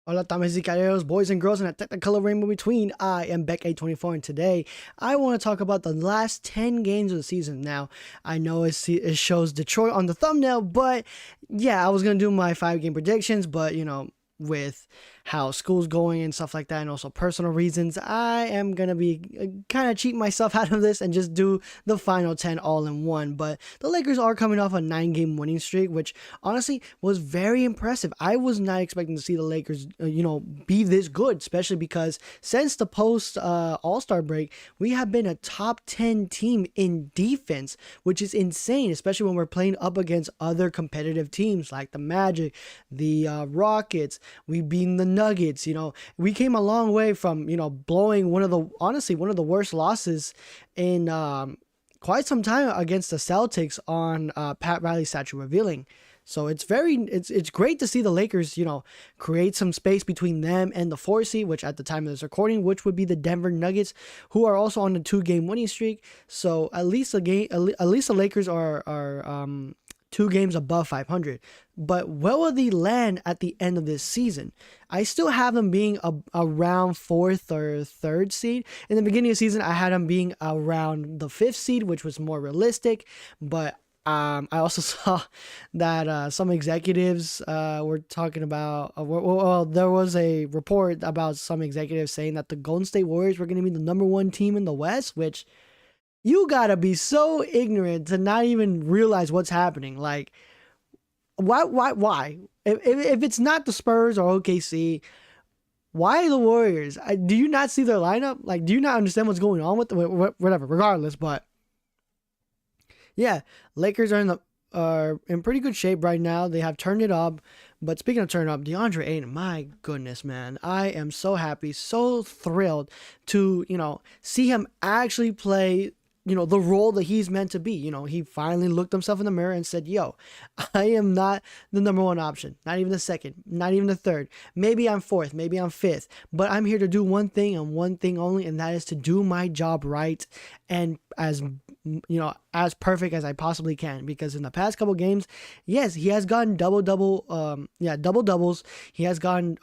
Hola, damas y caballeros, boys and girls, and a technicolor rainbow between. I am Beck824, and today I want to talk about the last 10 games of the season. Now, I know it shows Detroit on the thumbnail, but yeah, I was going to do my 5-game predictions, but with how school's going and stuff like that, and also personal reasons, I am going to be kind of cheating myself out of this and just do the final 10 all in one. But the Lakers are coming off a 9-game winning streak, which honestly was very impressive. I was not expecting to see the Lakers, be this good, especially because since the post All-Star break, we have been a top 10 team in defense, which is insane, especially when we're playing up against other competitive teams like the Magic, the Rockets. We've beaten the Nuggets. We came a long way from blowing one of the worst losses in quite some time against the Celtics on Pat Riley's statue revealing. So it's great to see the Lakers, create some space between them and the 4 seed, which at the time of this recording, which would be the Denver Nuggets, who are also on the 2-game winning streak. So at least the Lakers are 2 games above 500. But where will they land at the end of this season? I still have them being around 4th or 3rd seed. In the beginning of the season, I had them being around the 5th seed, which was more realistic. But I also saw that some executives were talking about, well, there was a report about some executives saying that the Golden State Warriors were going to be the #1 team in the West, which you gotta be so ignorant to not even realize what's happening. Like, why? If it's not the Spurs or OKC, why the Warriors? Do you not see their lineup? Like, do you not understand what's going on with whatever? Regardless, but yeah, Lakers are in pretty good shape right now. They have turned it up. But speaking of turn up, DeAndre Ayton, my goodness, man, I am so happy, so thrilled to see him actually play the role that he's meant to be. He finally looked himself in the mirror and said, yo, I am not the #1 option, not even the 2nd, not even the 3rd. Maybe I'm 4th, maybe I'm 5th, but I'm here to do one thing and one thing only, and that is to do my job right and as perfect as I possibly can. Because in the past couple games, yes, he has gotten double doubles. He has gotten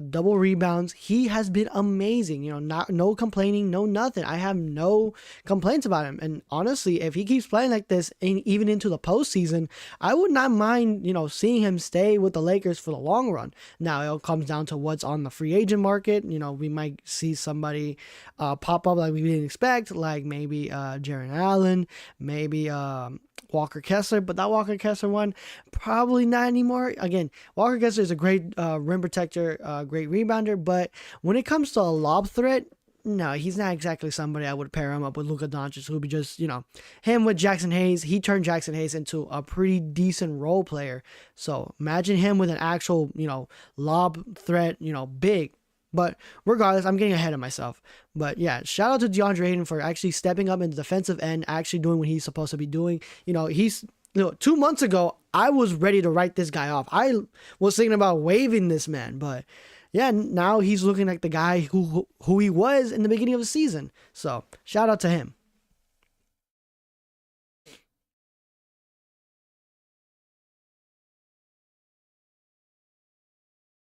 double rebounds. He has been amazing. No complaining, no nothing. I have no complaints about him. And honestly, if he keeps playing like this, even into the postseason, I would not mind seeing him stay with the Lakers for the long run. Now it comes down to what's on the free agent market. We might see somebody pop up like we didn't expect, like maybe Jaren Allen, maybe Walker Kessler, but that Walker Kessler one, probably not anymore. Again, Walker Kessler is a great rim protector, great rebounder, but when it comes to a lob threat, no, he's not exactly somebody I would pair him up with Luka Doncic, who would be just, him with Jackson Hayes. He turned Jackson Hayes into a pretty decent role player. So imagine him with an actual, lob threat, big. But regardless, I'm getting ahead of myself. But yeah, shout out to DeAndre Ayton for actually stepping up in the defensive end, actually doing what he's supposed to be doing. He's 2 months ago, I was ready to write this guy off. I was thinking about waiving this man, but yeah, now he's looking like the guy who he was in the beginning of the season. So shout out to him.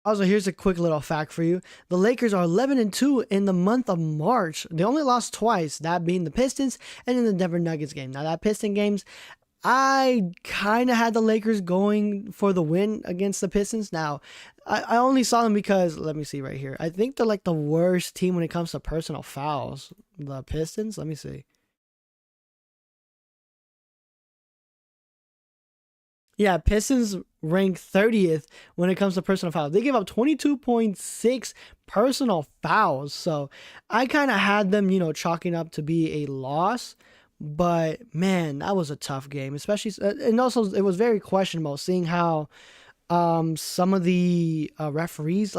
Also, here's a quick little fact for you. The Lakers are 11-2 in the month of March. They only lost twice, that being the Pistons and in the Denver Nuggets game. Now, that Piston games, I kind of had the Lakers going for the win against the Pistons. Now, I only saw them because, let me see right here. I think they're like the worst team when it comes to personal fouls. The Pistons? Let me see. Yeah, Pistons rank 30th when it comes to personal fouls. They give up 22.6 personal fouls. So I kind of had them, chalking up to be a loss. But man, that was a tough game, especially, and also it was very questionable seeing how some of the referees,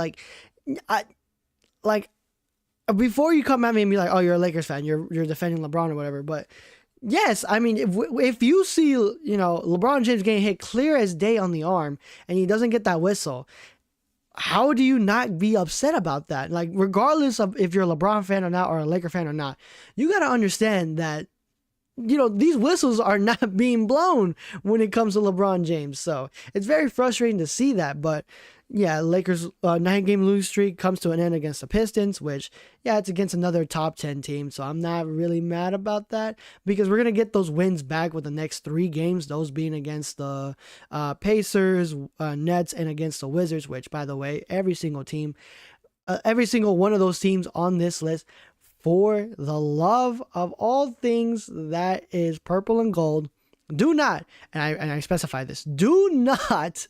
I like before you come at me and be like, oh, you're a Lakers fan, you're defending LeBron or whatever. But yes, I mean, if you see, LeBron James getting hit clear as day on the arm and he doesn't get that whistle, how do you not be upset about that? Like, regardless of if you're a LeBron fan or not, or a Laker fan or not, you got to understand that, these whistles are not being blown when it comes to LeBron James. So it's very frustrating to see that. But yeah, Lakers 9-game losing streak comes to an end against the Pistons, which, yeah, it's against another top 10 team. So I'm not really mad about that because we're going to get those wins back with the next 3 games, those being against the Pacers, Nets, and against the Wizards, which, by the way, every single one of those teams on this list, for the love of all things that is purple and gold, do not, and I specify this, do not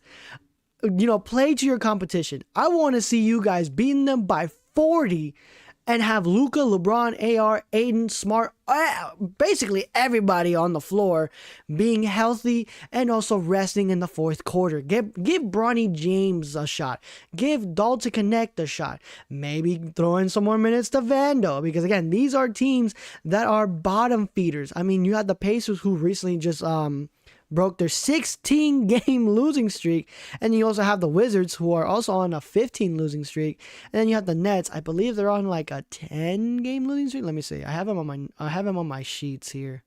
play to your competition. I want to see you guys beating them by 40 and have Luka, LeBron, AR, Aiden, Smart, basically everybody on the floor being healthy and also resting in the fourth quarter. Give Bronny James a shot. Give Dalton Connect a shot. Maybe throw in some more minutes to Vando, because again, these are teams that are bottom feeders. I mean, you had the Pacers who recently just broke their 16-game losing streak, and you also have the Wizards who are also on a 15 losing streak, and then you have the Nets. I believe they're on like a 10-game losing streak. Let me see. I have them on my sheets here.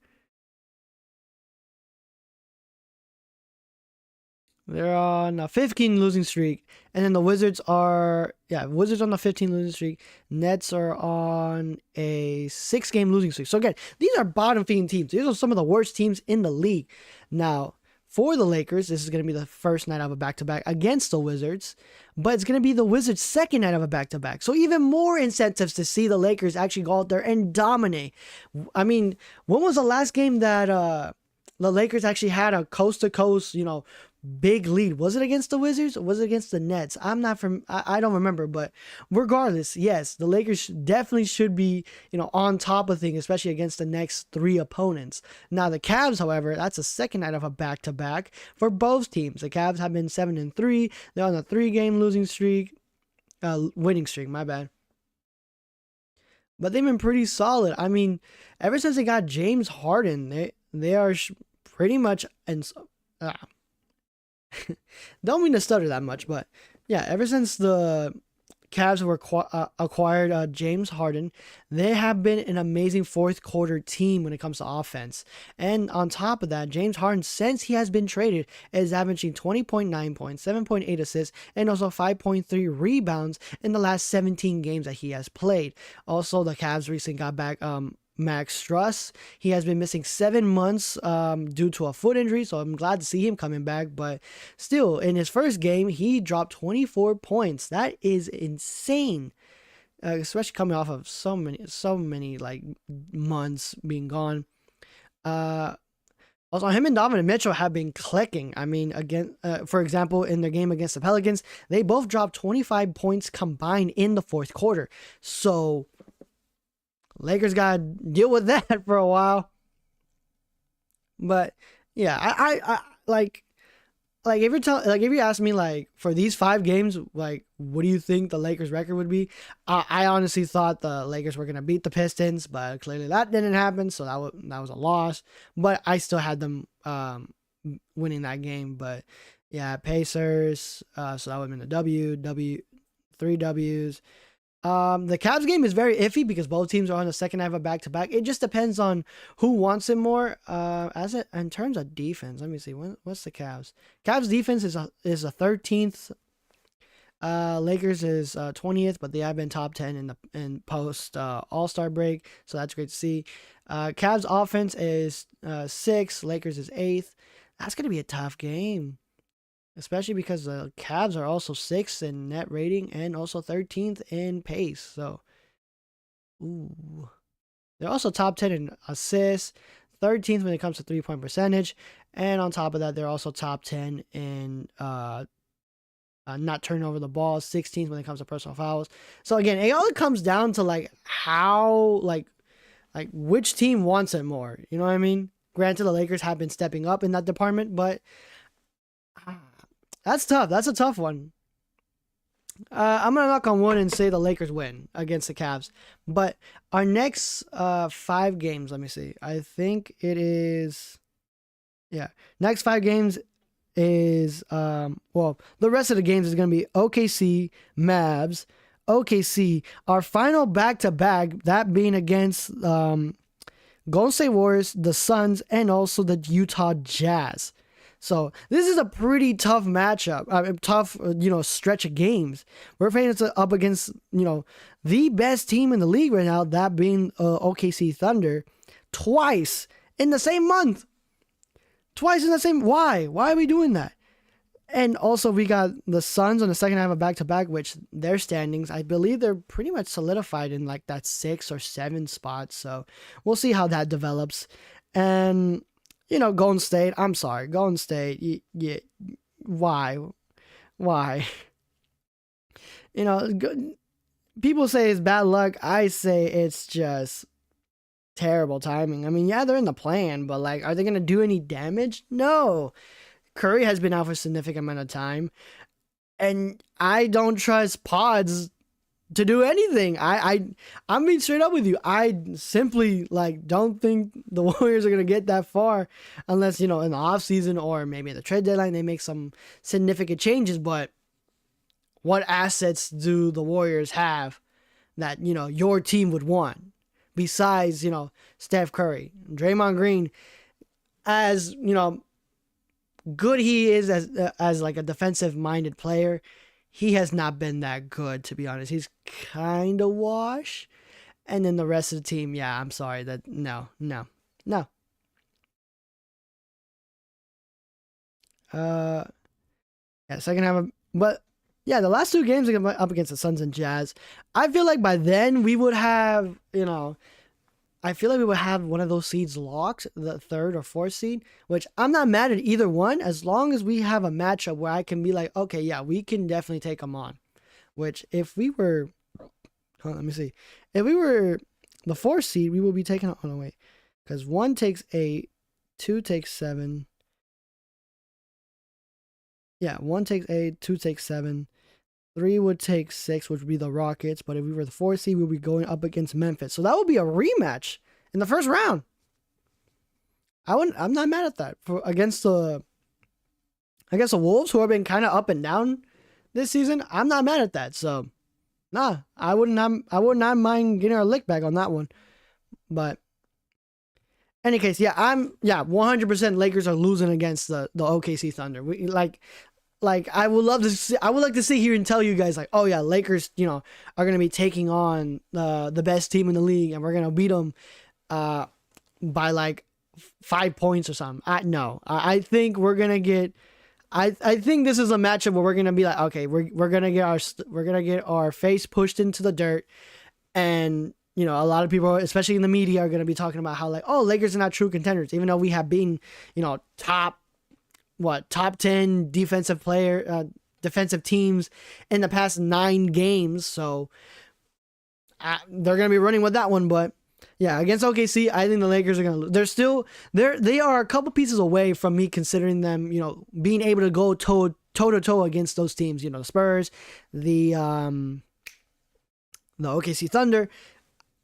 They're on a 15 losing streak, and then the Wizards on the 15 losing streak. Nets are on a 6-game losing streak. So again, these are bottom feeding teams. These are some of the worst teams in the league. Now, for the Lakers, this is going to be the first night of a back-to-back against the Wizards, but it's going to be the Wizards' second night of a back-to-back. So even more incentives to see the Lakers actually go out there and dominate. I mean, when was the last game that the Lakers actually had a coast-to-coast, big lead? Was it against the Wizards or was it against the Nets? I don't remember, but regardless, yes, the Lakers definitely should be, on top of things, especially against the next 3 opponents. Now the Cavs, however, that's the second night of a back-to-back for both teams. The Cavs have been 7-3. They're on a 3-game losing streak, winning streak, my bad. But they've been pretty solid. I mean, ever since they got James Harden, they are pretty much don't mean to stutter that much, but yeah, ever since the Cavs were acquired James Harden, they have been an amazing fourth quarter team when it comes to offense. And on top of that, James Harden, since he has been traded, is averaging 20.9 points, 7.8 assists, and also 5.3 rebounds in the last 17 games that he has played. Also, the Cavs recently got back Max Struss. He has been missing 7 months due to a foot injury, so I'm glad to see him coming back. But still, in his first game, he dropped 24 points. That is insane, especially coming off of so many like months being gone. Also, him and Donovan Mitchell have been clicking. I mean, again, for example, in their game against the Pelicans, they both dropped 25 points combined in the fourth quarter. So Lakers gotta deal with that for a while. But yeah, I like if you ask me like for these 5 games, like what do you think the Lakers record would be? I honestly thought the Lakers were gonna beat the Pistons, but clearly that didn't happen, so that was a loss. But I still had them winning that game. But yeah, Pacers, so that would have been a 3 W's. The Cavs game is very iffy because both teams are on the second half of back-to-back. It just depends on who wants it more. In terms of defense, let me see. What's the Cavs? Cavs defense is a 13th. Lakers is 20th, but they have been top 10 in post All-Star break, so that's great to see. Cavs offense is 6th. Lakers is 8th. That's gonna be a tough game, especially because the Cavs are also 6th in net rating and also 13th in pace. So, they're also top 10 in assists, 13th when it comes to 3-point percentage, and on top of that, they're also top 10 in not turning over the ball, 16th when it comes to personal fouls. So again, it all comes down to like how like which team wants it more. You know what I mean? Granted, the Lakers have been stepping up in that department, but that's tough. That's a tough one. I'm going to knock on wood and say the Lakers win against the Cavs. But our next 5 games, let me see. I think it is, next 5 games is, the rest of the games is going to be OKC, Mavs, OKC. Our final back-to-back, that being against Golden State Warriors, the Suns, and also the Utah Jazz. So this is a pretty tough matchup, tough stretch of games. We're facing up against the best team in the league right now, that being OKC Thunder, twice in the same month. Twice in the same. Why? Why are we doing that? And also we got the Suns on the second half of back-to-back, which their standings, I believe they're pretty much solidified in like that 6 or 7 spot. So we'll see how that develops. And Golden State, I'm sorry, Golden State, yeah, why? People say it's bad luck. I say it's just terrible timing. I mean, yeah, they're in the plan, but like, are they going to do any damage? No. Curry has been out for a significant amount of time, and I don't trust Pods to do anything. I'm being straight up with you. I simply don't think the Warriors are gonna get that far unless in the offseason or maybe at the trade deadline they make some significant changes. But what assets do the Warriors have that your team would want besides Steph Curry, Draymond Green? As good he is as like a defensive minded player, he has not been that good, to be honest. He's kind of wash. And then the rest of the team, yeah, I'm sorry that no. Yeah, second half, but yeah, the last 2 games up against the Suns and Jazz, I feel like by then we would have, I feel like we would have one of those seeds locked, the 3rd or 4th seed, which I'm not mad at either one, as long as we have a matchup where I can be like, okay, yeah, we can definitely take them on. Which if we were, let me see, if we were the 4th seed, we would be taking on, no, wait, because 1 takes 8, 2 takes 7. Yeah, 1 takes 8, 2 takes 7. 3 would take 6, which would be the Rockets. But if we were the 4th seed, we would be going up against Memphis. So that would be a rematch in the first round. I'm not mad at that against the Wolves, who have been kind of up and down this season. I'm not mad at that. So, nah, I would not mind getting our lick back on that one. But any case, yeah, 100% Lakers are losing against the OKC Thunder. We I would love to see, I would like to sit here and tell you guys like, oh yeah, Lakers, are going to be taking on the best team in the league and we're going to beat them by like 5 points or something. No, I think we're going to get, I think this is a matchup where we're going to be like, okay, we're going to get our face pushed into the dirt. And, a lot of people, especially in the media, are going to be talking about how like, oh, Lakers are not true contenders, even though we have been, top 10 defensive teams in the past 9 games. So they're going to be running with that one. But yeah, against OKC, I think the Lakers are going to lose. They are a couple pieces away from me considering them, being able to go toe to toe against those teams, the Spurs, the OKC Thunder.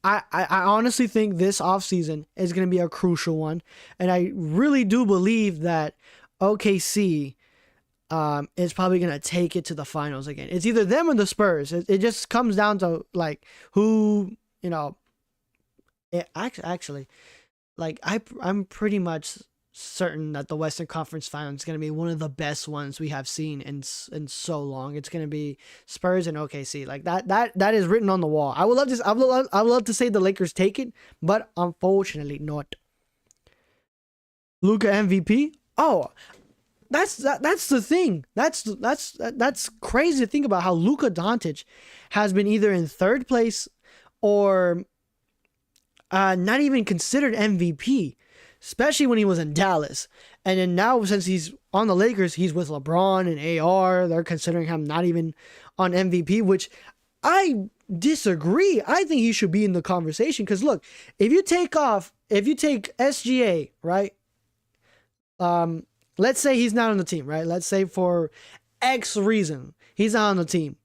I honestly think this offseason is going to be a crucial one. And I really do believe that OKC is probably going to take it to the finals again. It's either them or the Spurs. It just comes down to like who, actually, like I'm pretty much certain that the Western Conference Finals is going to be one of the best ones we have seen in so long. It's going to be Spurs and OKC. Like that is written on the wall. I would love to say the Lakers take it, but unfortunately not. Luka MVP? Oh, that's the thing. That's crazy to think about how Luka Doncic has been either in 3rd place or not even considered MVP, especially when he was in Dallas. And then now, since he's on the Lakers, he's with LeBron and AR. They're considering him not even on MVP, which I disagree. I think he should be in the conversation because look, if you take SGA, right? Let's say he's not on the team, right? Let's say for X reason, he's not on the team.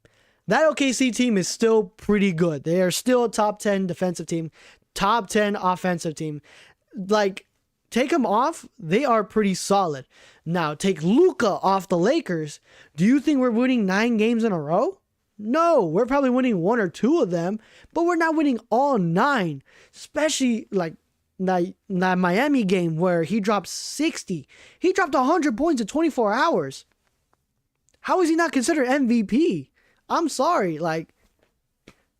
That OKC team is still pretty good. They are still a top 10 defensive team, top 10 offensive team. Like, take them off, they are pretty solid. Now, take Luka off the Lakers. Do you think we're winning 9 games in a row? No, we're probably winning 1 or 2 of them, but we're not winning all 9. Especially, like, that Miami game where he dropped 60. He dropped 100 points in 24 hours. How is he not considered MVP? I'm sorry. Like,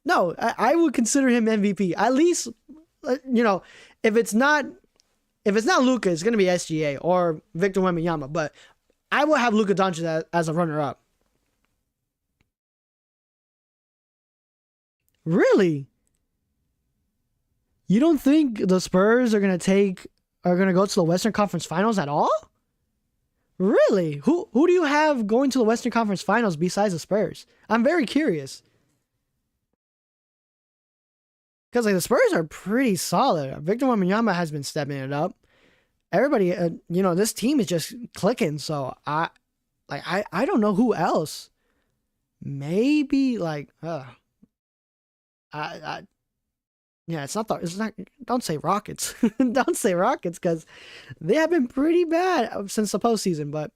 no, I would consider him MVP. At least, you know, if it's not Luka, it's gonna be SGA or Victor Wembanyama. But I will have Luka Doncic as a runner-up. Really? You don't think the Spurs are gonna go to the Western Conference Finals at all? Really? Who do you have going to the Western Conference Finals besides the Spurs? I'm very curious. Because like the Spurs are pretty solid. Victor Wembanyama has been stepping it up. Everybody, this team is just clicking. So I don't know who else. Maybe like I yeah, it's not. Don't say Rockets. Don't say Rockets because they have been pretty bad since the postseason. But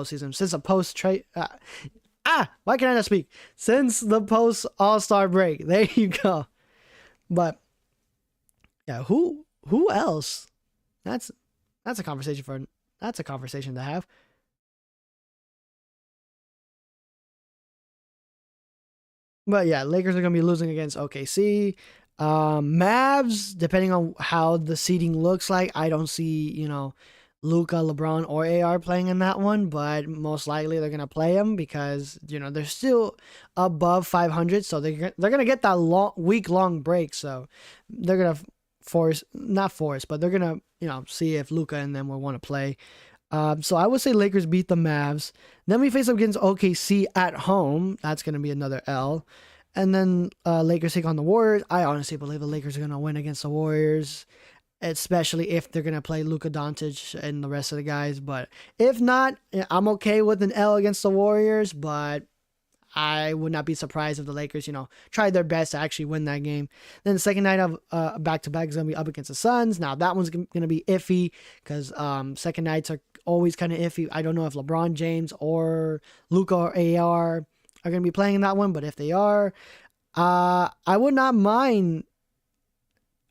since the post trade. Why can I not speak? Since the post All Star break. There you go. But yeah, who else? That's a conversation to have. But yeah, Lakers are gonna be losing against OKC. Mavs, depending on how the seeding looks like, I don't see Luca, LeBron, or AR playing in that one, but most likely they're gonna play them because they're still above 500, so they're gonna get that week long break. So they're gonna not force, but they're gonna see if Luca and them will want to play. So I would say Lakers beat the Mavs. Then we face up against OKC at home. That's gonna be another L. And then Lakers take on the Warriors. I honestly believe the Lakers are gonna win against the Warriors, especially if they're gonna play Luka Doncic and the rest of the guys. But if not, I'm okay with an L against the Warriors. But I would not be surprised if the Lakers, try their best to actually win that game. Then the second night of back-to-back is going to be up against the Suns. Now, that one's going to be iffy because second nights are always kind of iffy. I don't know if LeBron James or Luka or AR are going to be playing in that one, but if they are, I would not mind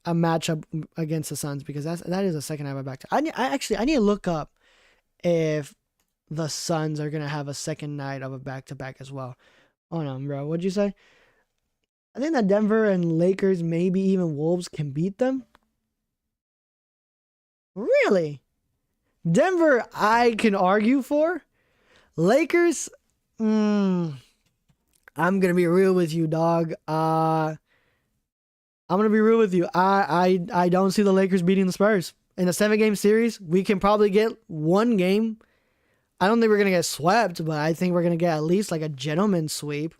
a matchup against the Suns because that is a second night of back-to. I need to look up if the Suns are going to have a second night of a back-to-back as well. Hold on, bro. What'd you say? I think that Denver and Lakers, maybe even Wolves, can beat them. Really? Denver, I can argue for. Lakers, I'm going to be real with you, dog. I'm going to be real with you. I don't see the Lakers beating the Spurs. In a 7-game series, we can probably get one game. I don't think we're going to get swept, but I think we're going to get at least like a gentleman's sweep.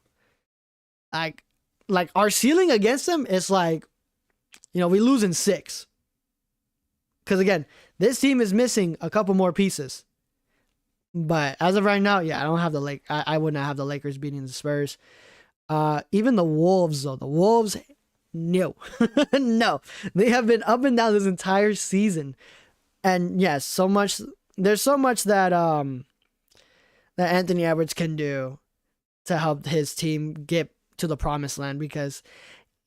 Like our ceiling against them is like, we lose in 6. Because again, this team is missing a couple more pieces. But as of right now, yeah, I don't have I would not have the Lakers beating the Spurs. Even the Wolves, though. The Wolves, no. No. They have been up and down this entire season. And yes, there's so much that that Anthony Edwards can do to help his team get to the promised land because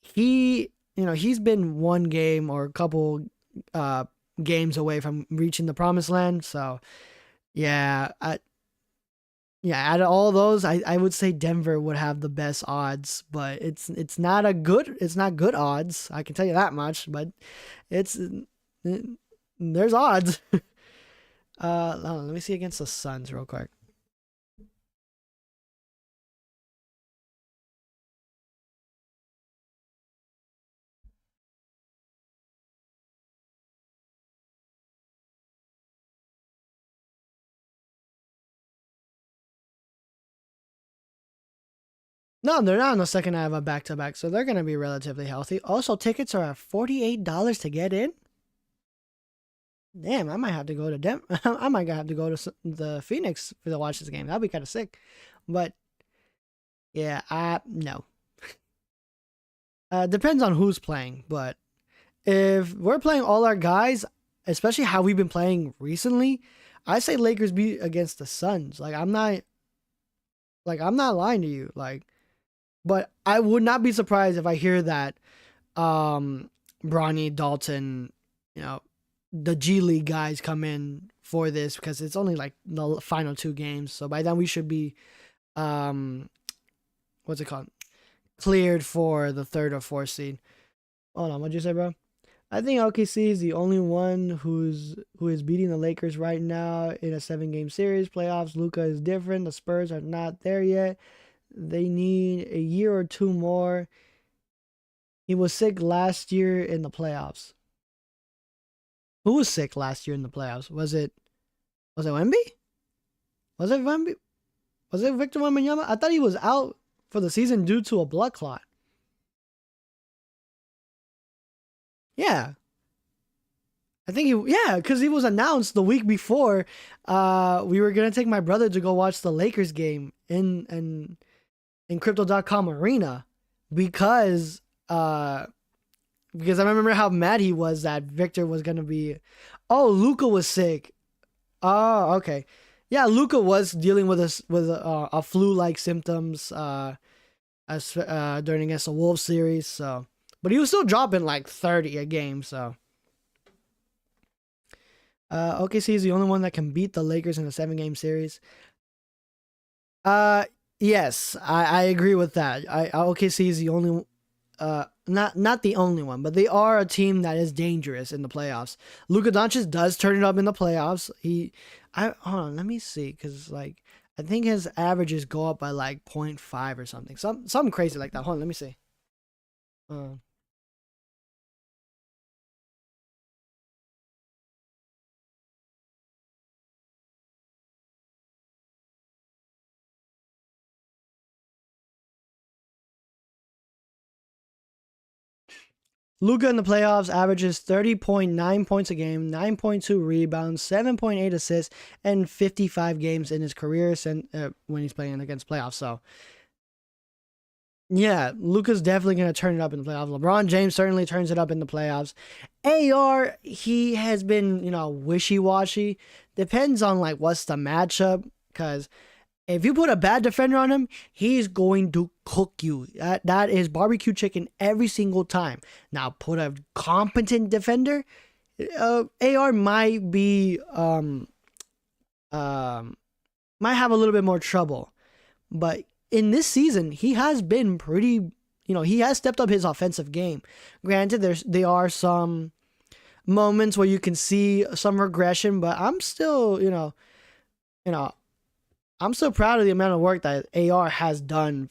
he's been one game or a couple games away from reaching the promised land. So yeah, out of all those, I would say Denver would have the best odds, but it's not good odds. I can tell you that much, but there's odds. Let me see against the Suns real quick. No, they're not on the second night of a back-to-back, so they're going to be relatively healthy. Also, tickets are at $48 to get in. Damn, I might have to go to I might have to go to the Phoenix to watch this game. That'd be kind of sick. But yeah, no. Depends on who's playing, but if we're playing all our guys, especially how we've been playing recently, I say Lakers beat against the Suns. I'm not lying to you. But I would not be surprised if I hear that Bronny, Dalton, you know, the G League guys come in for this because it's only like the final 2 games. So by then we should be, um, what's it called? Cleared for the 3rd or 4th seed. Hold on, what'd you say, bro? I think OKC is the only one who is beating the Lakers right now in a 7-game series. Playoffs, Luka is different. The Spurs are not there yet. They need a year or 2 more. He was sick last year in the playoffs. Who was sick last year in the playoffs? Was it Wemby? Was it Wemby? Was it Victor Wembanyama? I thought he was out for the season due to a blood clot. Yeah. I think because he was announced the week before. We were gonna take my brother to go watch the Lakers game in Crypto.com Arena because I remember how mad he was that Victor was gonna be. Oh, Luka was sick. Oh, okay. Yeah, Luka was dealing with a flu-like symptoms during against the Wolves series. So, but he was still dropping like 30 a game. So, OKC is the only one that can beat the Lakers in a 7-game series. Yes, I agree with that. OKC is the only, not the only one, but they are a team that is dangerous in the playoffs. Luka Doncic does turn it up in the playoffs. Hold on, let me see, because like I think his averages go up by like 0.5 or something, something crazy like that. Hold on, let me see. Luka in the playoffs averages 30.9 points a game, 9.2 rebounds, 7.8 assists, and 55 games in his career when he's playing against playoffs. So, yeah, Luka's definitely going to turn it up in the playoffs. LeBron James certainly turns it up in the playoffs. AR, he has been, wishy-washy. Depends on, like, what's the matchup. Because if you put a bad defender on him, he's going to cook you. That is barbecue chicken every single time. Now, put a competent defender, AR might be, might have a little bit more trouble. But in this season, he has been pretty, he has stepped up his offensive game. Granted, there are some moments where you can see some regression, but I'm still, I'm still proud of the amount of work that AR has done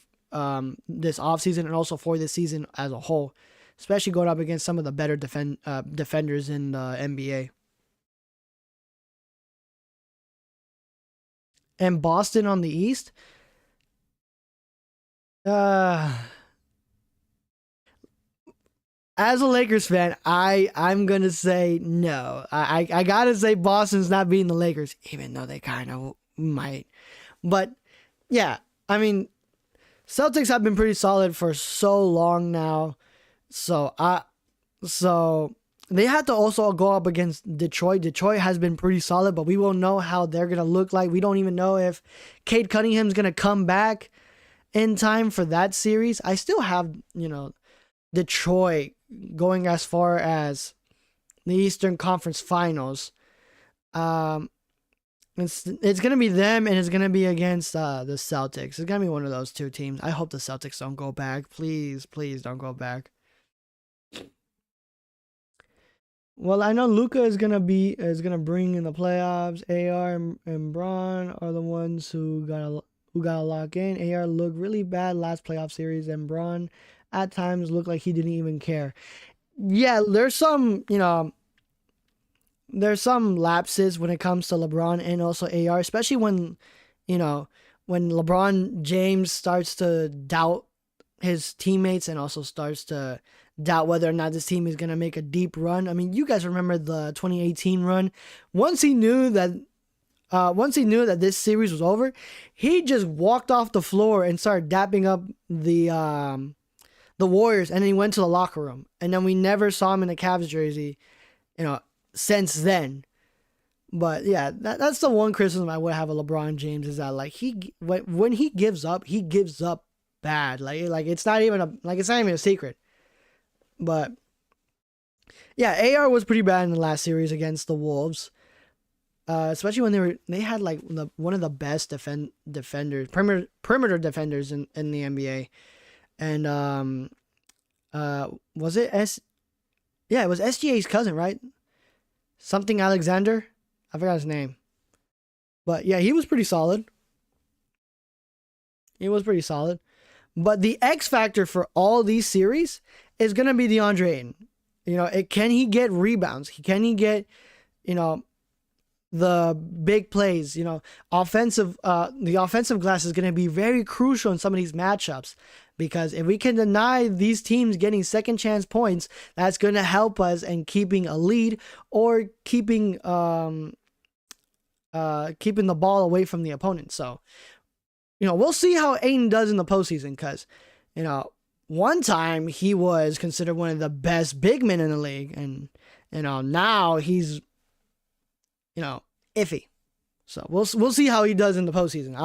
this offseason and also for this season as a whole, especially going up against some of the better defenders in the NBA. And Boston on the East, as a Lakers fan, I'm gonna say no. I gotta say Boston's not beating the Lakers, even though they kind of might. But yeah, I mean, Celtics have been pretty solid for so long now. So they had to also go up against Detroit. Detroit has been pretty solid, but we won't know how they're gonna look like. We don't even know if Cade Cunningham's gonna come back in time for that series. I still have, Detroit going as far as the Eastern Conference Finals. It's gonna be them, and it's gonna be against the Celtics. It's gonna be one of those 2 teams. I hope the Celtics don't go back. Please, please don't go back. Well, I know Luka is gonna bring in the playoffs. AR and Bron are the ones who gotta lock in. AR looked really bad last playoff series, and Bron at times looked like he didn't even care. Yeah, there's some lapses when it comes to LeBron and also AR, especially when LeBron James starts to doubt his teammates and also starts to doubt whether or not this team is going to make a deep run. I mean, you guys remember the 2018 run. Once he knew that this series was over, he just walked off the floor and started dapping up the Warriors, and then he went to the locker room. And then we never saw him in the Cavs jersey, since then. But yeah, that's the one criticism I would have of LeBron James, is that like when he gives up bad. Like it's not even a secret. But Yeah, AR was pretty bad in the last series against the Wolves. Especially when they had like one of the best defenders, perimeter defenders in the NBA. And was it S yeah, it was SGA's cousin, right? Something Alexander. I forgot his name. But yeah, he was pretty solid. He was pretty solid. But the X factor for all these series is gonna be DeAndre Ayton. Can he get rebounds? Can he get, you know, the big plays? The offensive glass is gonna be very crucial in some of these matchups, because if we can deny these teams getting second chance points, that's gonna help us in keeping a lead or keeping the ball away from the opponent. So, we'll see how Aiden does in the postseason, because, one time he was considered one of the best big men in the league, and, now he's, iffy. So we'll see how he does in the postseason.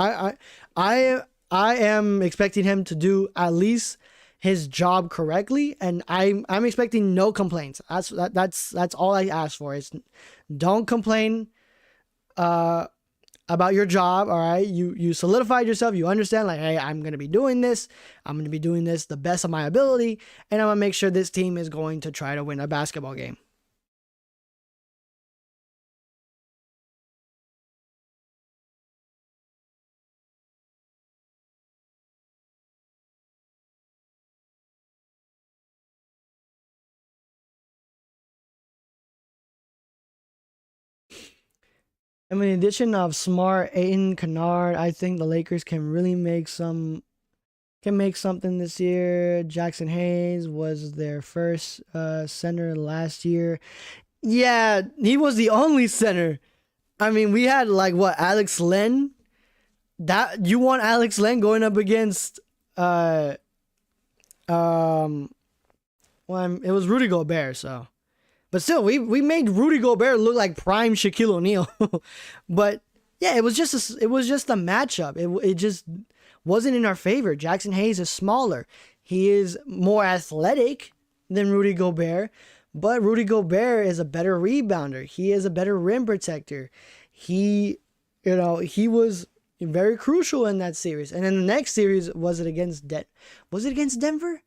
I am expecting him to do at least his job correctly, and I'm expecting no complaints. That's all I ask for, is don't complain about your job. All right, you solidified yourself. You understand, like, hey, I'm gonna be doing this. I'm gonna be doing this the best of my ability, and I'm gonna make sure this team is going to try to win a basketball game. I mean, in addition of Smart, Aiden, Kennard, I think the Lakers can really make something this year. Jackson Hayes was their first center last year. Yeah, he was the only center. I mean, we had like what, Alex Len? That you want Alex Len going up against um well, it was Rudy Gobert, so. But still, we made Rudy Gobert look like prime Shaquille O'Neal. But yeah, it was just a matchup. It just wasn't in our favor. Jackson Hayes is smaller. He is more athletic than Rudy Gobert, but Rudy Gobert is a better rebounder. He is a better rim protector. He was very crucial in that series. And then the next series, was it against Denver?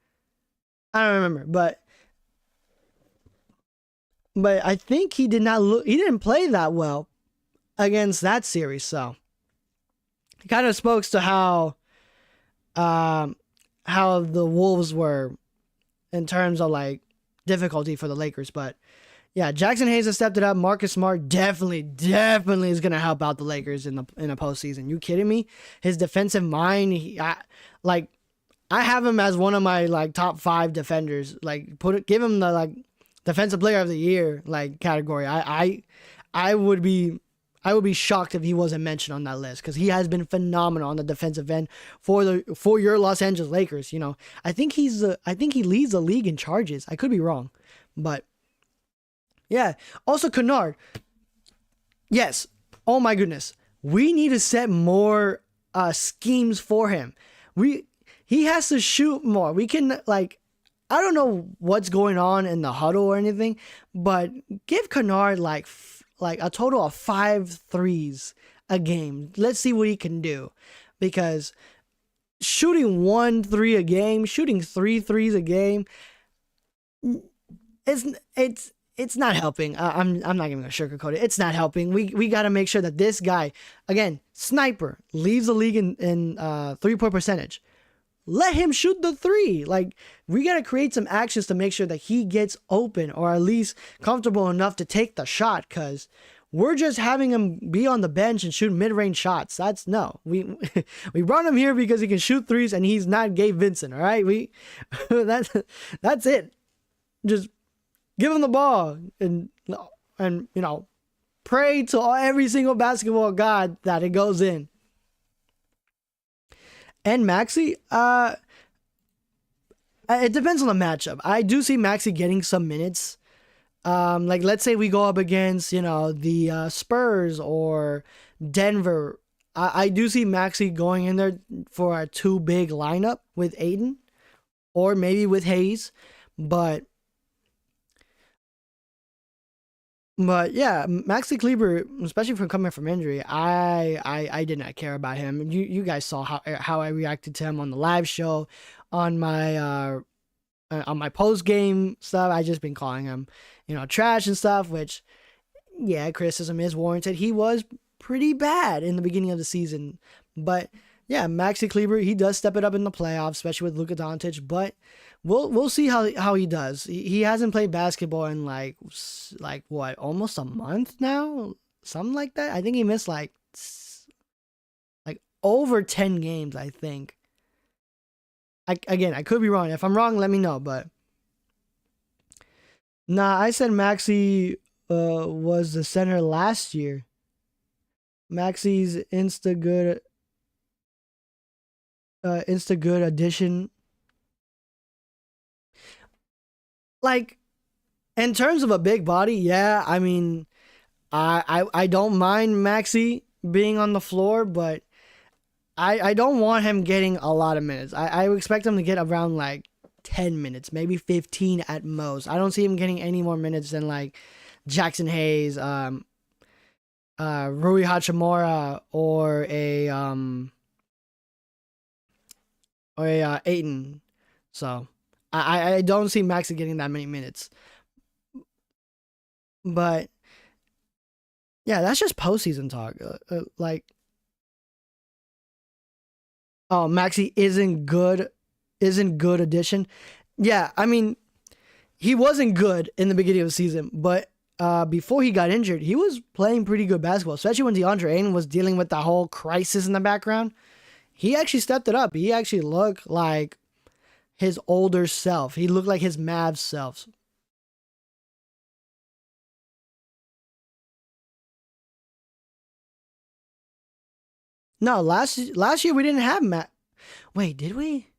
I don't remember, but I think he didn't play that well against that series. So it kind of spoke to how the Wolves were in terms of like difficulty for the Lakers. But yeah, Jackson Hayes has stepped it up. Marcus Smart definitely is gonna help out the Lakers in a postseason. You kidding me? His defensive mind, I have him as one of my like top 5 defenders. Like give him the like defensive player of the year like category. I would be shocked if he wasn't mentioned on that list, because he has been phenomenal on the defensive end for your Los Angeles Lakers. I think he leads the league in charges. I could be wrong, but yeah. Also Kennard. Yes. Oh my goodness. We need to set more schemes for him. He has to shoot more. We can like, I don't know what's going on in the huddle or anything, but give Kennard like a total of 5 threes a game. Let's see what he can do, because shooting 1 3 a game, shooting 3 threes a game, it's not helping. I'm not even gonna sugarcoat it. It's not helping. We got to make sure that this guy, again, sniper, leads the league in 3-point percentage. Let him shoot the 3. Like, we got to create some actions to make sure that he gets open, or at least comfortable enough to take the shot, because we're just having him be on the bench and shoot mid-range shots. That's no. We we brought him here because he can shoot threes, and he's not Gabe Vincent, all right? That's it. Just give him the ball and pray to every single basketball god that it goes in. And Maxey, it depends on the matchup. I do see Maxey getting some minutes. Like, let's say we go up against, the Spurs or Denver. I do see Maxey going in there for a 2 big lineup with Aiden, or maybe with Hayes. But But yeah, Maxi Kleber, especially from coming from injury, I did not care about him. You guys saw how I reacted to him on the live show, on my post game stuff. I just been calling him, trash and stuff. Which, yeah, criticism is warranted. He was pretty bad in the beginning of the season, but yeah, Maxi Kleber, he does step it up in the playoffs, especially with Luka Doncic. But we'll see how he does. He hasn't played basketball in like what, almost a month now, something like that. I think he missed like over 10 games. I think. I could be wrong. If I'm wrong, let me know. But nah, I said Maxi was the center last year. Maxi's Insta good addition. Like, in terms of a big body, yeah. I mean, I don't mind Maxi being on the floor, but I don't want him getting a lot of minutes. I expect him to get around like 10 minutes, maybe 15 at most. I don't see him getting any more minutes than like Jackson Hayes, Rui Hachimura, or a Aiton. So I don't see Maxi getting that many minutes. But yeah, that's just postseason talk. Like, oh, Maxi isn't good addition. Yeah, I mean, he wasn't good in the beginning of the season, but before he got injured, he was playing pretty good basketball, especially when DeAndre Ayton was dealing with the whole crisis in the background. He actually stepped it up. He actually looked like his older self. He looked like his Mavs self. No, last year we didn't have Matt. Wait, did we?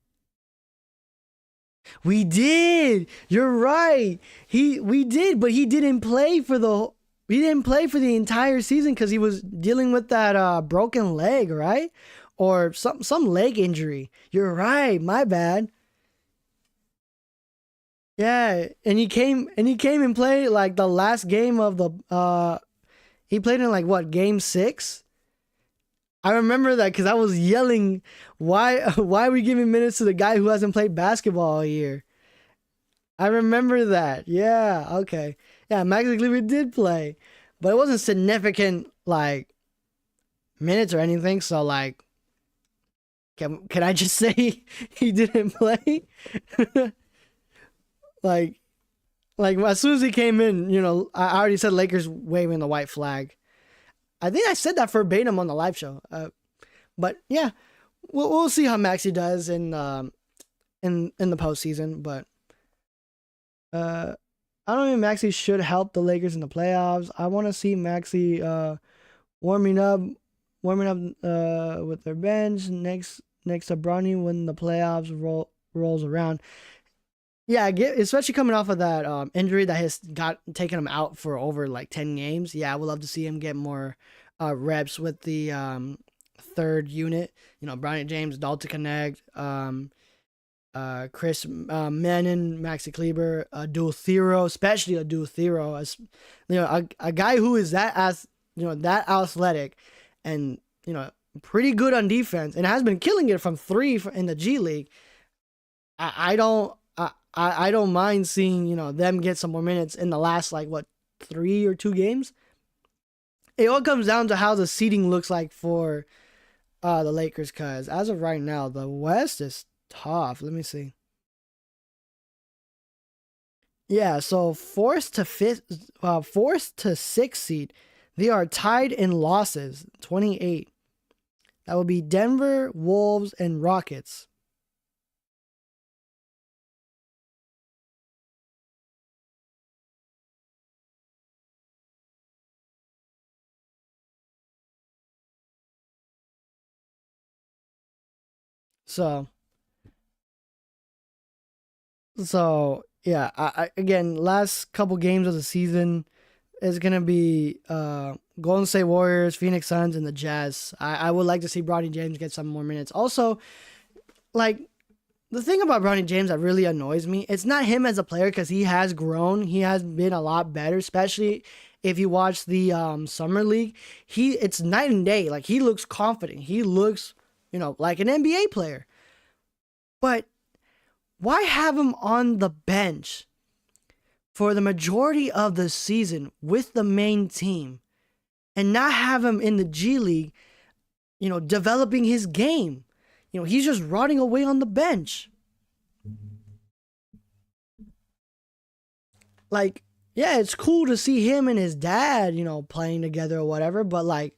We did. You're right. We did, but he didn't play for the entire season because he was dealing with that broken leg, right? Or some leg injury. You're right. My bad. Yeah, and he came and played like the last game of the he played in like what, game 6? I remember that because I was yelling, why are we giving minutes to the guy who hasn't played basketball all year? I remember that. Yeah, okay. Yeah, Maxi Kleber did play, but it wasn't significant like minutes or anything. So like, can I just say he didn't play? like like as soon as he came in, I already said Lakers waving the white flag. I think I said that verbatim on the live show. But yeah, we'll see how Maxi does in the postseason. But uh, I don't think Maxi should help the Lakers in the playoffs. I want to see Maxi warming up with their bench next to Bronny when the playoffs rolls around. Yeah, especially coming off of that injury that has got taken him out for over like 10 games. Yeah, I would love to see him get more reps with the third unit. Bryant James, Dalton Connect, Chris Menon, Maxi Kleber, Dual Thero, especially a Dual Thero, as a guy who is that athletic, and pretty good on defense, and has been killing it from three in the G League. I don't. I don't mind seeing them get some more minutes in the last like what, 3 or 2 games. It all comes down to how the seeding looks like for the Lakers, because as of right now the West is tough. Let me see. Yeah, so fourth to sixth seed, they are tied in losses, 28. That would be Denver, Wolves, and Rockets. So yeah, again, last couple games of the season is gonna be Golden State Warriors, Phoenix Suns, and the Jazz. I would like to see Bronny James get some more minutes. Also, like, the thing about Bronny James that really annoys me, it's not him as a player, because he has grown. He has been a lot better, especially if you watch the summer league, it's night and day. Like, he looks confident. He looks, like an NBA player. But why have him on the bench for the majority of the season with the main team and not have him in the G League, developing his game? He's just rotting away on the bench. Like, yeah, it's cool to see him and his dad, playing together or whatever, but like,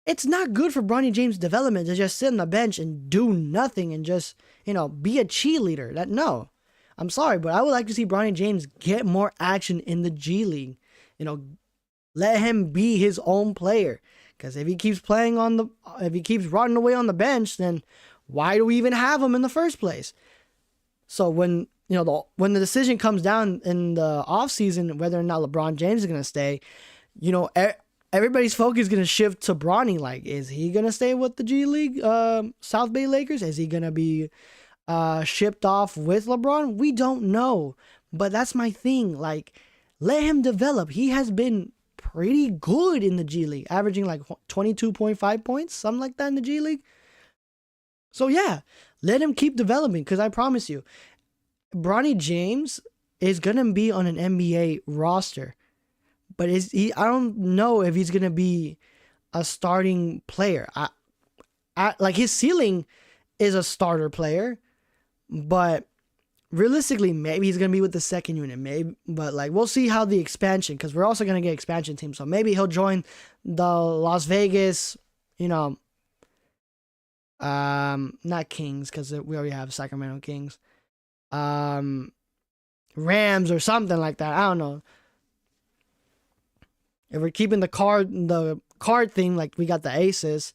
it's not good for Bronny James' development to just sit on the bench and do nothing and just, be a cheerleader. No. I'm sorry, but I would like to see Bronny James get more action in the G League. Let him be his own player. Because if he keeps if he keeps rotting away on the bench, then why do we even have him in the first place? So when when the decision comes down in the offseason whether or not LeBron James is going to stay, everybody's focus is going to shift to Bronny. Like, is he going to stay with the G League South Bay Lakers? Is he going to be shipped off with LeBron? We don't know. But that's my thing. Like, let him develop. He has been pretty good in the G League, averaging like 22.5 points, something like that in the G League. So yeah, let him keep developing, because I promise you, Bronny James is going to be on an NBA roster. But I don't know if he's going to be a starting player. Like, his ceiling is a starter player, but realistically, maybe he's going to be with the second unit. Maybe, but like, we'll see how the expansion, because we're also going to get expansion teams. So maybe he'll join the Las Vegas, not Kings, because we already have Sacramento Kings. Rams or something like that. I don't know. If we're keeping the card thing, like we got the Aces,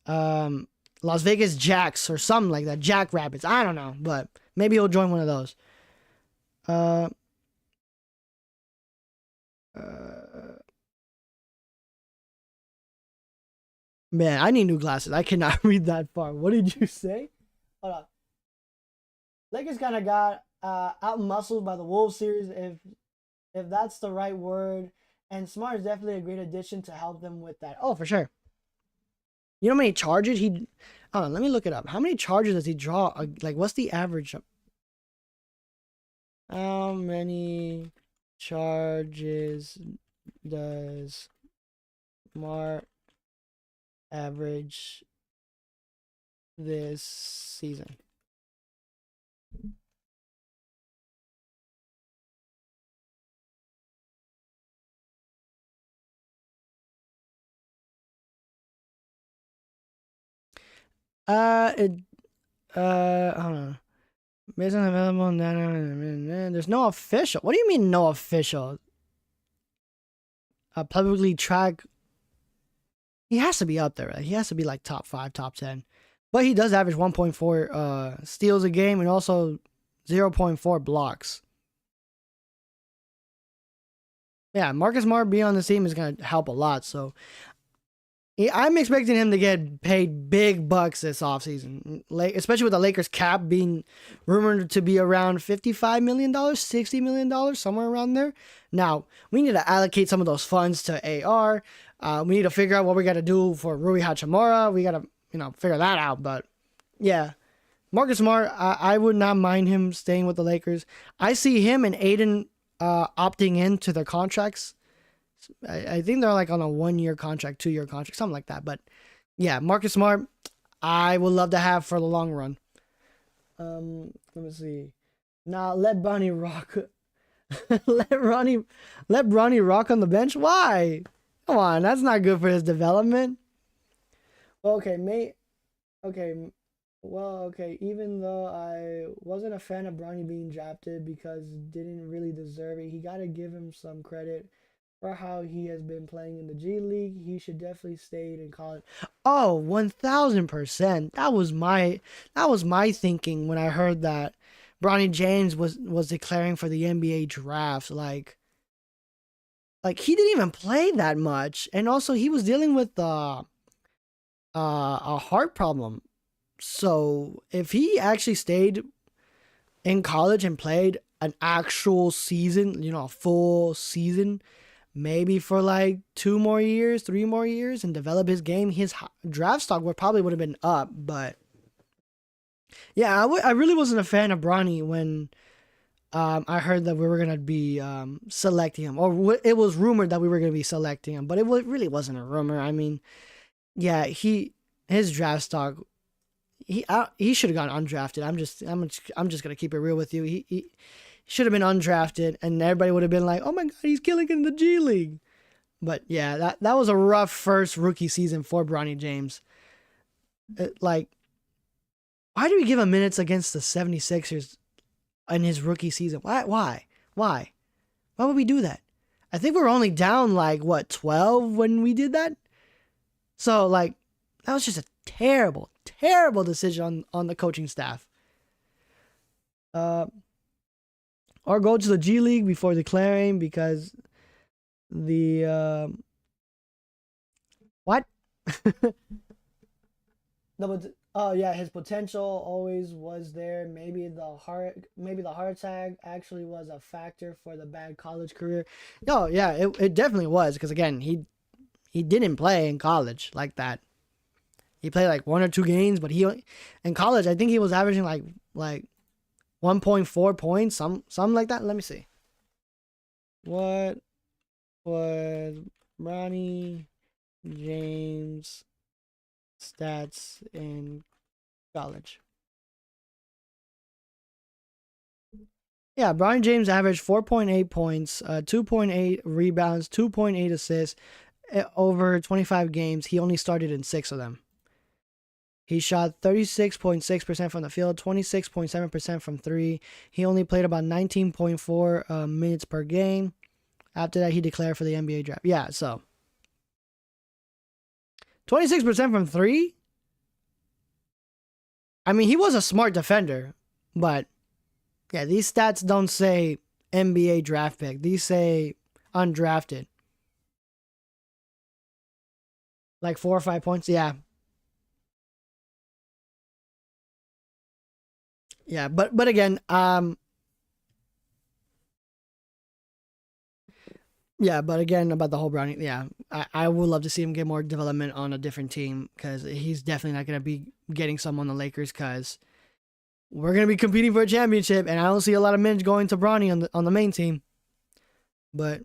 Las Vegas Jacks or something like that, Jackrabbits. I don't know, but maybe he'll join one of those. Man, I need new glasses. I cannot read that far. What did you say? Hold on. Lakers kind of got out muscled by the Wolves series, if that's the right word. And Smart is definitely a great addition to help them with that. Oh, for sure. You know how many charges he... Hold on, let me look it up. How many charges does he draw? Like, what's the average? How many charges does Smart average this season? Hold on. Based on available data, there's no official. What do you mean no official? Publicly track. He has to be up there, right? He has to be like top 5, top 10. But he does average 1.4 steals a game and also 0.4 blocks. Yeah, Marcus Smart being on the team is going to help a lot. So I'm expecting him to get paid big bucks this offseason, especially with the Lakers cap being rumored to be around $55 million, $60 million, somewhere around there. Now, we need to allocate some of those funds to AR. We need to figure out what we got to do for Rui Hachimura. We got to, figure that out. But yeah, Marcus Smart, I would not mind him staying with the Lakers. I see him and Aiden opting into their contracts. I think they're like on a 1-year contract, 2-year contract, something like that. But yeah, Marcus Smart, I would love to have for the long run. Let me see. Now let Bronny rock. let Bronny rock on the bench. Why? Come on, that's not good for his development. Okay, mate. Okay. Well, okay. Even though I wasn't a fan of Bronny being drafted because didn't really deserve it, he got to give him some credit for how he has been playing in the G League. He should definitely stay in college. Oh, 1000%. That was my thinking when I heard that Bronny James was declaring for the NBA draft. Like he didn't even play that much, and also he was dealing with a heart problem. So if he actually stayed in college and played an actual season, a full season, maybe for like 2 more years, 3 more years, and develop his game, his draft stock would have been up. But yeah, I really wasn't a fan of Bronny when I heard that we were gonna be selecting him, or it was rumored that we were gonna be selecting him, but it really wasn't a rumor. I mean, yeah, his draft stock, he should have gone undrafted. I'm just gonna keep it real with you. He should have been undrafted, and everybody would have been like, "Oh my God, he's killing in the G League." But yeah, that was a rough first rookie season for Bronny James. Like, why do we give him minutes against the 76ers in his rookie season? Why would we do that? I think we were only down like what 12 when we did that. So like, that was just a terrible, terrible decision on the coaching staff. Or go to the G League before declaring, because the what? No, but oh yeah, his potential always was there. Maybe the heart attack actually was a factor for the bad college career. No, yeah, it definitely was, because again, he didn't play in college like that. He played like 1 or 2 games, but in college I think he was averaging like 1.4 points, something like that. Let me see. What was Ronnie James stats in college? Yeah, Bronny James averaged 4.8 points, 2.8 rebounds, 2.8 assists over 25 games. He only started in 6 of them. He shot 36.6% from the field, 26.7% from 3. He only played about 19.4 minutes per game. After that, he declared for the NBA draft. Yeah, so 26% from 3? I mean, he was a smart defender, but yeah, these stats don't say NBA draft pick. These say undrafted. Like 4 or 5 points. Yeah. Yeah, but again, yeah, but again about the whole Brownie, yeah, I would love to see him get more development on a different team, because he's definitely not gonna be getting some on the Lakers, because we're gonna be competing for a championship, and I don't see a lot of minutes going to Bronny on the main team. But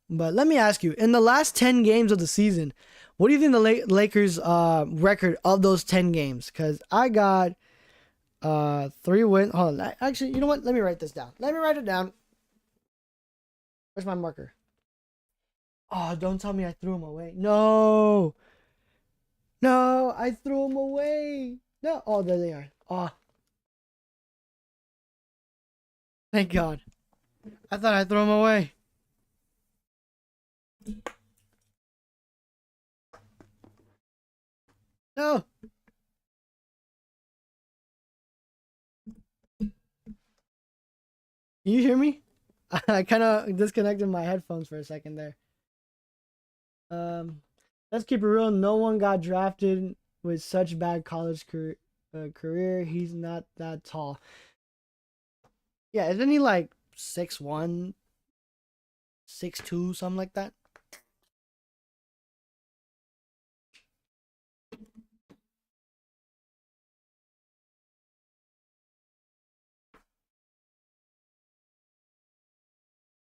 let me ask you, in the last 10 games of the season, what do you think the Lakers record of those 10 games? Because I got 3 wins. Hold on. Actually, you know what? Let me write this down. Let me write it down. Where's my marker? Oh, don't tell me I threw him away. No. No, I threw him away. No. Oh, there they are. Oh, thank God. I thought I threw him away. No. Can you hear me? I kind of disconnected my headphones for a second there. Um, let's keep it real. No one got drafted with such bad college career. He's not that tall. Yeah, isn't he like 6'1", 6'2", something like that?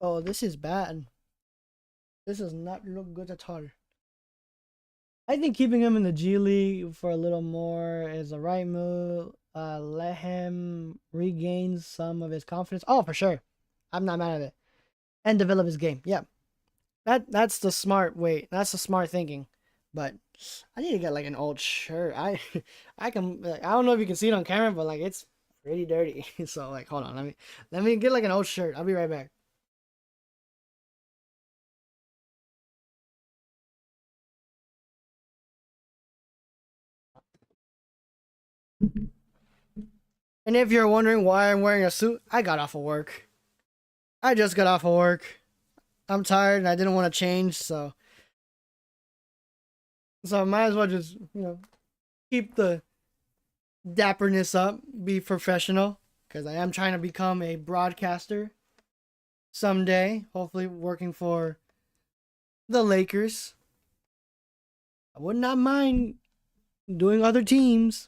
Oh, this is bad. This does not look good at all. I think keeping him in the G League for a little more is the right move. Let him regain some of his confidence. Oh, for sure. I'm not mad at it. And develop his game. Yeah. That's the smart way. That's the smart thinking. But I need to get like an old shirt. I can, I don't know if you can see it on camera, but like it's pretty dirty. So like hold on, let me get like an old shirt. I'll be right back. And if you're wondering why I'm wearing a suit, I got off of work. I just got off of work. I'm tired and I didn't want to change, so I might as well just, keep the dapperness up, be professional, because I am trying to become a broadcaster. someday. Hopefully, working for the Lakers. I would not mind doing other teams.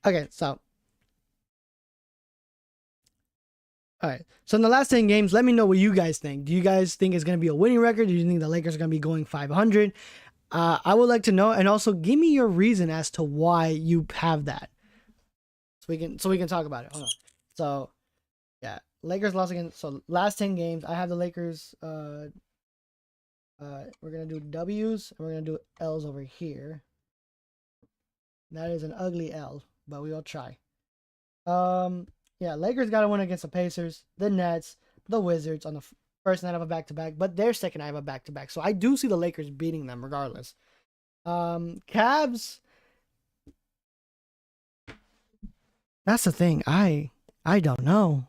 Okay, so. All right. So in the last 10 games, let me know what you guys think. Do you guys think it's going to be a winning record? Do you think the Lakers are going to be going 500? I would like to know, and also give me your reason as to why you have that, so we can talk about it. Hold on. So, yeah, Lakers lost again. So last 10 games, I have the Lakers. We're gonna do W's and we're gonna do L's over here. That is an ugly L, but we will try. Yeah, Lakers got to win against the Pacers, the Nets, the Wizards on the first night of a back-to-back, but their second night of a back-to-back. So I do see the Lakers beating them regardless. Cavs. That's the thing. I don't know.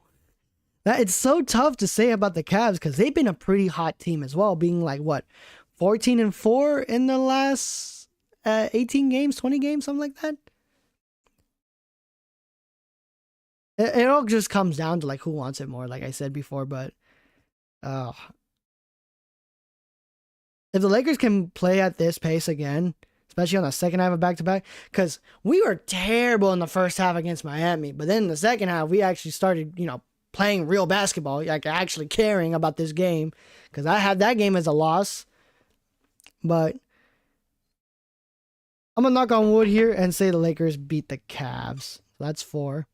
That it's so tough to say about the Cavs because they've been a pretty hot team as well, being like what, 14-4 in the last 18 games, 20 games, something like that. It all just comes down to like who wants it more, like I said before. But if the Lakers can play at this pace again, especially on the second half of back-to-back, because we were terrible in the first half against Miami, but then in the second half we actually started, playing real basketball, like actually caring about this game, because I had that game as a loss. But I'm gonna knock on wood here and say the Lakers beat the Cavs. So that's 4.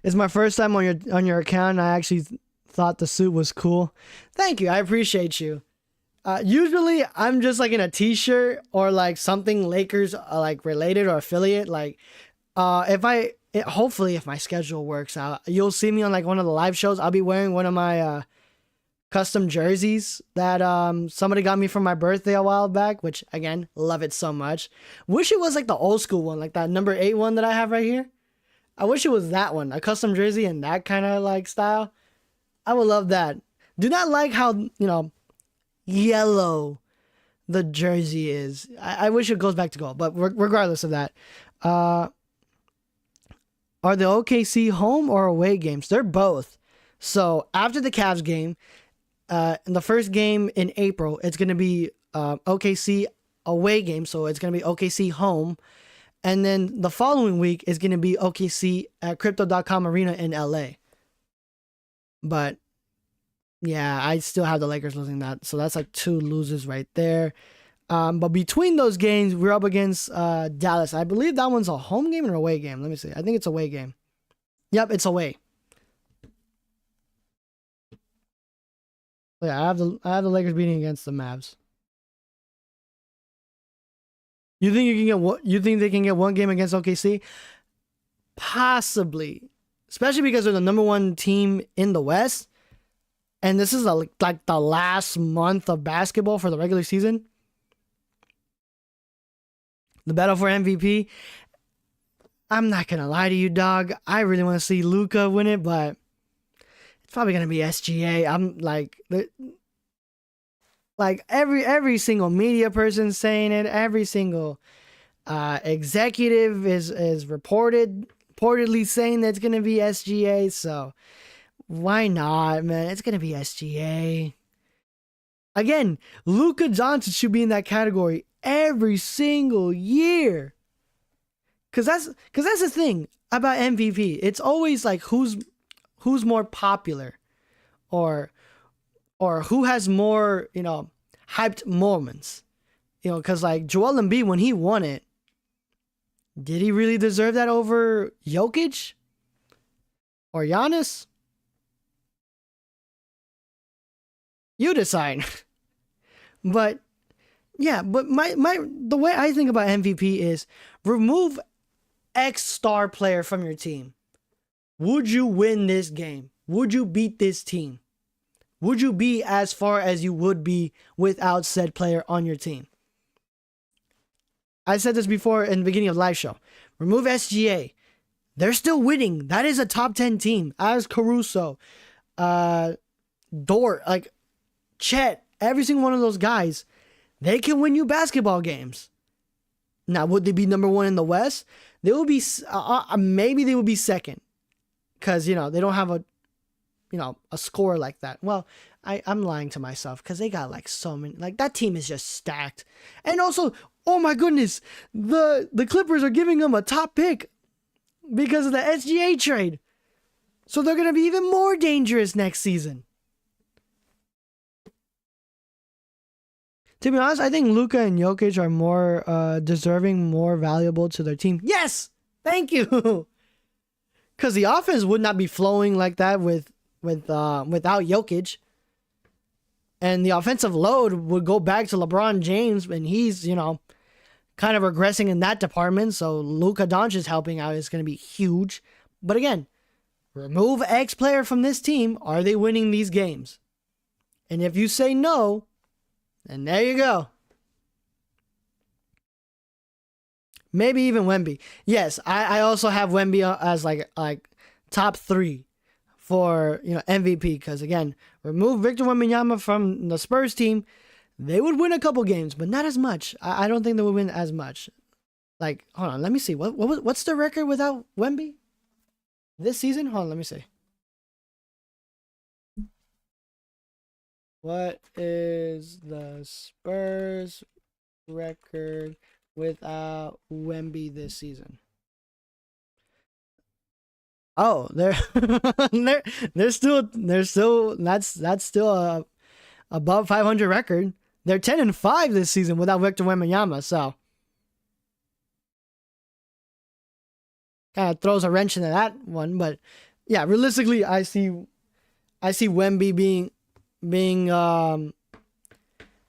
It's my first time on your account. I actually thought the suit was cool. Thank you. I appreciate you. Usually I'm just like in a t-shirt or like something Lakers like related or affiliate. Like hopefully if my schedule works out, you'll see me on like one of the live shows. I'll be wearing one of my custom jerseys that somebody got me for my birthday a while back, which again, love it so much. Wish it was like the old school one, like that number 8 one that I have right here. I wish it was that one, a custom jersey in that kind of like style. I would love that. Do not like how, yellow the jersey is. I wish it goes back to gold, but regardless of that, are the OKC home or away games? They're both. So after the Cavs game, in the first game in April, it's going to be OKC away game. So it's going to be OKC home. And then the following week is going to be OKC at Crypto.com Arena in LA. But yeah, I still have the Lakers losing that. So that's like 2 losers right there. But between those games, we're up against Dallas. I believe that one's a home game or away game. Let me see. I think it's away game. Yep, it's away. Yeah, I have the Lakers beating against the Mavs. You think you can get what? You think they can get one game against OKC? Possibly, especially because they're the number 1 team in the West, and this is like the last month of basketball for the regular season. The battle for MVP. I'm not gonna lie to you, dog. I really want to see Luka win it, but it's probably gonna be SGA. I'm like every single media person saying it, every single executive is reportedly saying that it's gonna be SGA. So why not, man? It's gonna be SGA. Again, Luka Doncic should be in that category every single year. Cause that's the thing about MVP. It's always like who's more popular, or who has more, hyped moments. Because like Joel Embiid, when he won it, did he really deserve that over Jokic or Giannis? You decide. But yeah, but the way I think about MVP is remove X star player from your team. Would you win this game? Would you beat this team? Would you be as far as you would be without said player on your team? I said this before in the beginning of the live show. Remove SGA. They're still winning. That is a top 10 team. As Caruso, Dort, like Chet, every single one of those guys, They can win you basketball games. Now, would they be number one in the West? They will be, maybe they will be second. Because, they don't have a score like that. Well, I'm lying to myself because they got like so many, like that team is just stacked. And also, oh my goodness, the Clippers are giving them a top pick because of the SGA trade. So they're going to be even more dangerous next season. To be honest, I think Luka and Jokic are more deserving, more valuable to their team. Yes! Thank you! Because the offense would not be flowing like that without Jokic. And the offensive load would go back to LeBron James, and he's, kind of regressing in that department. So Luka Doncic helping out is going to be huge. But again, remove X player from this team. Are they winning these games? And if you say no, and there you go. Maybe even Wemby. Yes, I also have Wemby as like top 3 for MVP, because again, remove Victor Wembanyama from the Spurs team, they would win a couple games, but not as much. I don't think they would win as much. Like, hold on, let me see. What's the record without Wemby this season? Hold on, let me see. What is the Spurs record without Wemby this season? Oh, they're still that's still a above 500 record. They're 10-5 this season without Victor Wembanyama, so kind of throws a wrench into that one. But yeah, realistically, I see Wemby being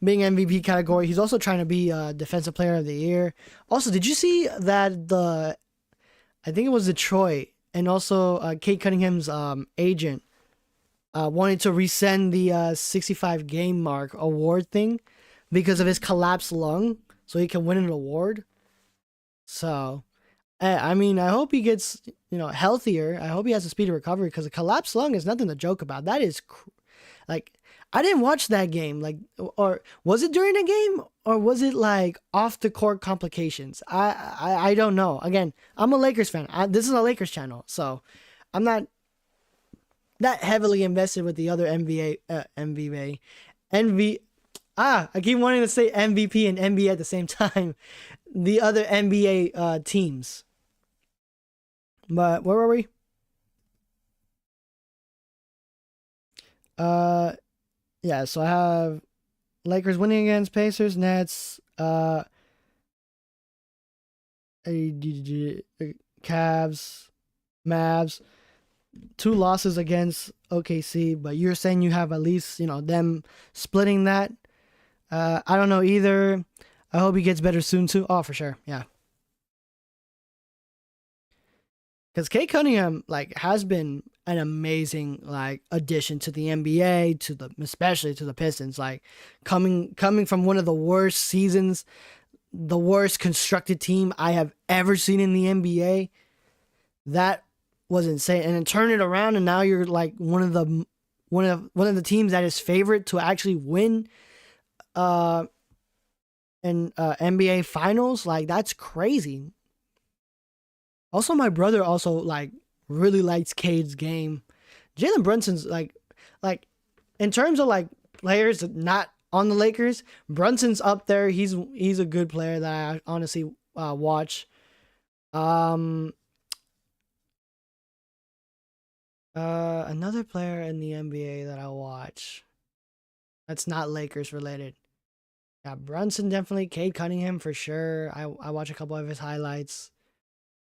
MVP category. He's also trying to be Defensive Player of the Year. Also, did you see that I think it was Detroit and also Kate Cunningham's agent wanted to resend the 65 game mark award thing because of his collapsed lung, so he can win an award. So, I mean, I hope he gets healthier. I hope he has a speedy recovery, because a collapsed lung is nothing to joke about. That is like, I didn't watch that game. Like, or was it during the game, or was it like off the court complications? I don't know. Again, I'm a Lakers fan. This is a Lakers channel, so I'm not that heavily invested with the other I keep wanting to say MVP and NBA at the same time. The other NBA teams. But where were we? Yeah, so I have Lakers winning against Pacers, Nets, Cavs, Mavs, 2 losses against OKC, but you're saying you have at least, them splitting that. I don't know either. I hope he gets better soon too. Oh, for sure. Yeah. Because Kate Cunningham has been an amazing addition to the NBA, especially to the Pistons. Coming from one of the worst seasons, the worst constructed team I have ever seen in the NBA. That was insane. And then turn it around, and now you're one of the teams that is favorite to actually win in NBA finals. That's crazy. Also, my brother also really likes Cade's game. Jalen Brunson's like in terms of players not on the Lakers, Brunson's up there. He's a good player that I honestly watch. Another player in the NBA that I watch that's not Lakers related. Yeah, Brunson definitely. Cade Cunningham for sure. I watch a couple of his highlights.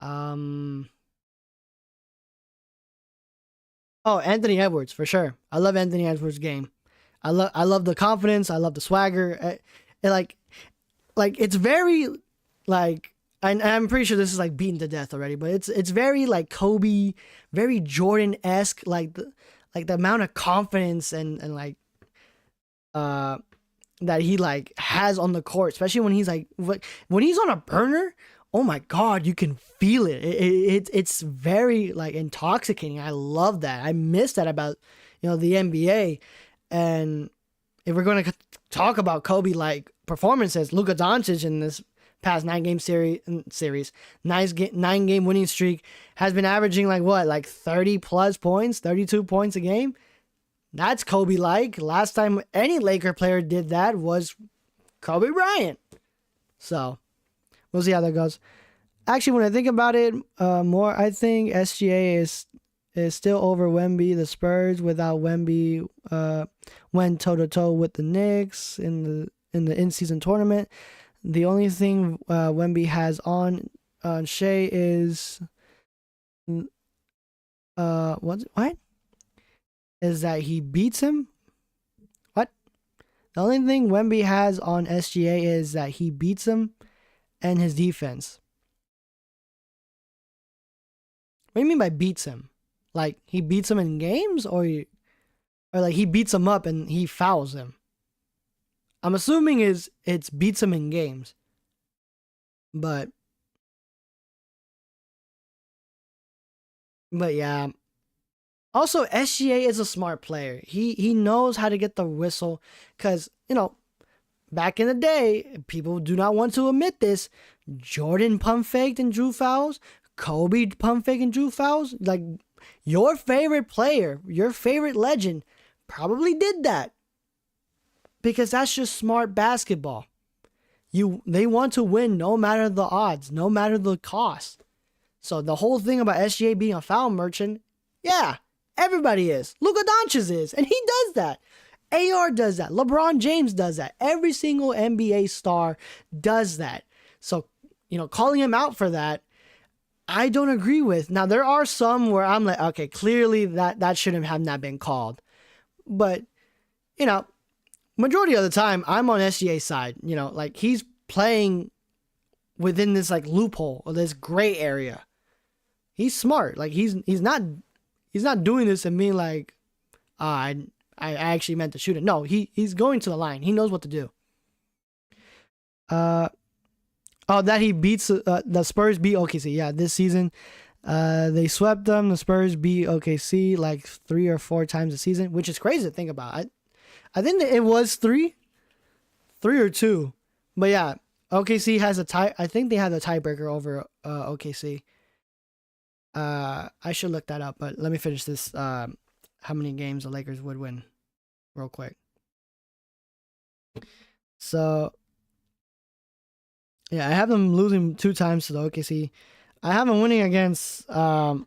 Oh, Anthony Edwards for sure. I love Anthony Edwards' game. I love the confidence. I love the swagger. It's very and I'm pretty sure this is beaten to death already, but it's very Kobe, very Jordan-esque, the amount of confidence and that he has on the court, especially when he's when he's on a burner. Oh my God, you can feel it. It's very intoxicating. I love that. I miss that about the NBA. And if we're going to talk about Kobe performances. Luka Doncic in this past 9-game series, 9-game winning streak, has been averaging like 30 plus points, 32 points a game. That's Kobe-like. Last time any Laker player did that was Kobe Bryant. So we'll see how that goes. Actually, when I think about it more, I think SGA is still over Wemby. The Spurs without Wemby went toe to toe with the Knicks in the in-season tournament. The only thing Wemby has on Shea is what? Is that he beats him? What? The only thing Wemby has on SGA is that he beats him and his defense. What do you mean by beats him? Like he beats him in games, or like he beats him up and he fouls him? I'm assuming it's beats him in games. But yeah. Also, SGA is a smart player. He knows how to get the whistle, because, back in the day, people do not want to admit this, Jordan pump faked and drew fouls. Kobe pump faked and drew fouls. Like, your favorite player, your favorite legend probably did that. Because that's just smart basketball. They want to win no matter the odds, no matter the cost. So the whole thing about SGA being a foul merchant, yeah, everybody is. Luka Doncic is, and he does that. AR does that. LeBron James does that. Every single NBA star does that. So, calling him out for that, I don't agree with. Now, there are some where I'm like, okay, clearly that shouldn't have not been called. But, majority of the time, I'm on SGA's side. Like, he's playing within this, like, loophole or this gray area. He's smart. Like, he's not doing this and being like, I actually meant to shoot it. No, he's going to the line. He knows what to do. That he beats the Spurs beat OKC. Yeah, this season, they swept them. The Spurs beat OKC like 3 or 4 times a season, which is crazy to think about. I think that it was 3 or 2, but yeah, OKC has a tie. I think they have the tiebreaker over OKC. I should look that up, but let me finish this. How many games the Lakers would win, real quick. So, yeah, I have them losing 2 times to the OKC. I have them winning against the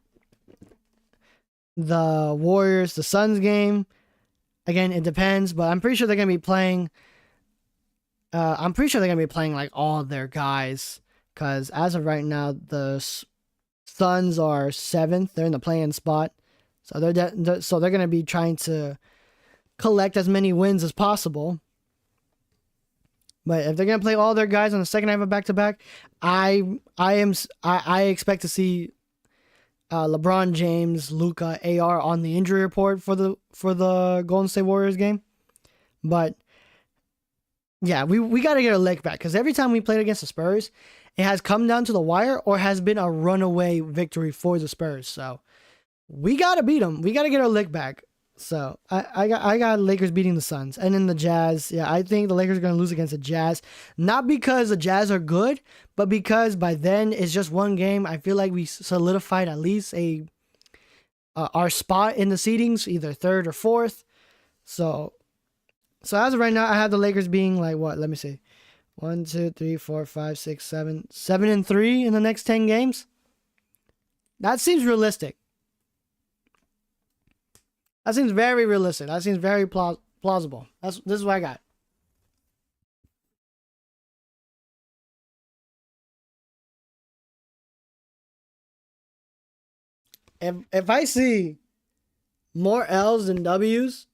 Warriors, the Suns game. Again, it depends, but I'm pretty sure they're gonna be playing. I'm pretty sure they're gonna be playing like all their guys, because as of right now, the Suns are 7th. They're in the play-in spot, so they're going to be trying to collect as many wins as possible. But if they're going to play all their guys on the second half of back-to-back, I expect to see LeBron James, Luka, AR on the injury report for the Golden State Warriors game. But yeah, we got to get a lick back, because every time we played against the Spurs, it has come down to the wire or has been a runaway victory for the Spurs. So we got to beat them. We got to get our lick back. So I got Lakers beating the Suns. And then the Jazz, yeah, I think the Lakers are going to lose against the Jazz. Not because the Jazz are good, but because by then it's just one game. I feel like we solidified at least our spot in the seedings, either 3rd or 4th. So as of right now, I have the Lakers being like, what? Let me see. 1, 2, 3, 4, 5, 6, 7. 7-3 in the next 10 games. That seems realistic. That seems very realistic. That seems very plausible. This is what I got. If I see more L's than W's,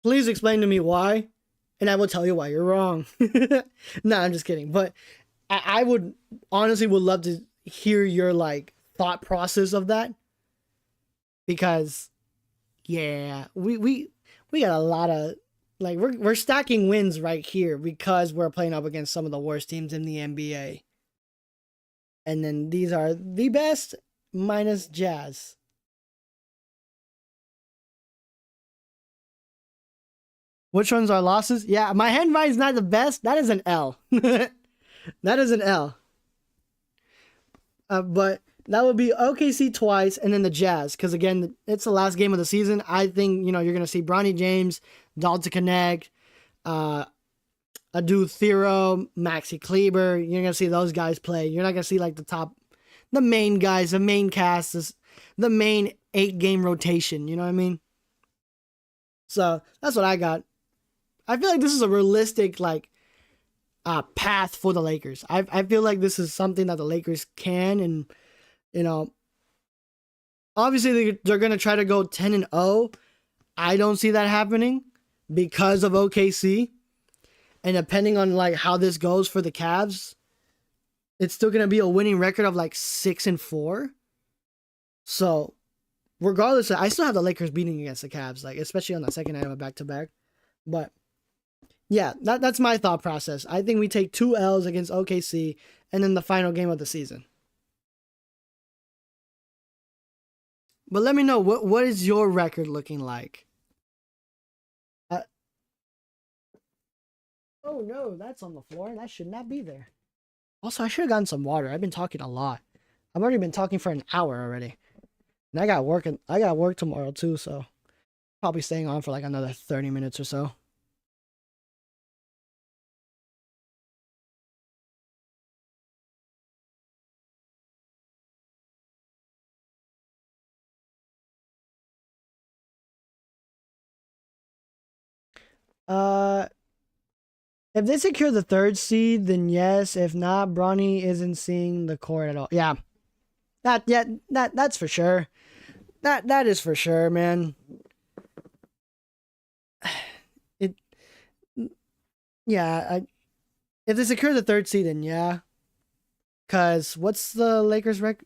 please explain to me why, and I will tell you why you're wrong. No, I'm just kidding. But I would honestly would love to hear your like thought process of that, because yeah, we got a lot of like we're stacking wins right here because we're playing up against some of the worst teams in the NBA. And then these are the best minus Jazz. Which ones are losses? Yeah, my handwriting is not the best. That is an L. That is an L. But that would be OKC twice, and then the Jazz. Because again, it's the last game of the season. I think you're gonna see Bronny James, Dalton Connect, Adu Thero, Maxi Kleber. You're gonna see those guys play. You're not gonna see like the main guys, the main cast, the main 8-game rotation. You know what I mean? So that's what I got. I feel like this is a realistic path for the Lakers. I feel like this is something that the Lakers can, and obviously they're gonna try to go 10-0. I don't see that happening because of OKC, and depending on how this goes for the Cavs, it's still gonna be a winning record of 6-4. So regardless, I still have the Lakers beating against the Cavs, especially on the second night of a back-to-back. But yeah, that's my thought process. I think we take 2 L's against OKC and then the final game of the season. But let me know, what is your record looking like? Oh no, that's on the floor. That should not be there. Also, I should have gotten some water. I've been talking a lot. I've already been talking for an hour already. And I got work tomorrow too, so probably staying on for another 30 minutes or so. Uh, if they secure the 3rd seed, then yes. If not, Bronny isn't seeing the court at all. Yeah, that's for sure. That is for sure, man. Yeah. If they secure the 3rd seed, then yeah. Cause what's the Lakers right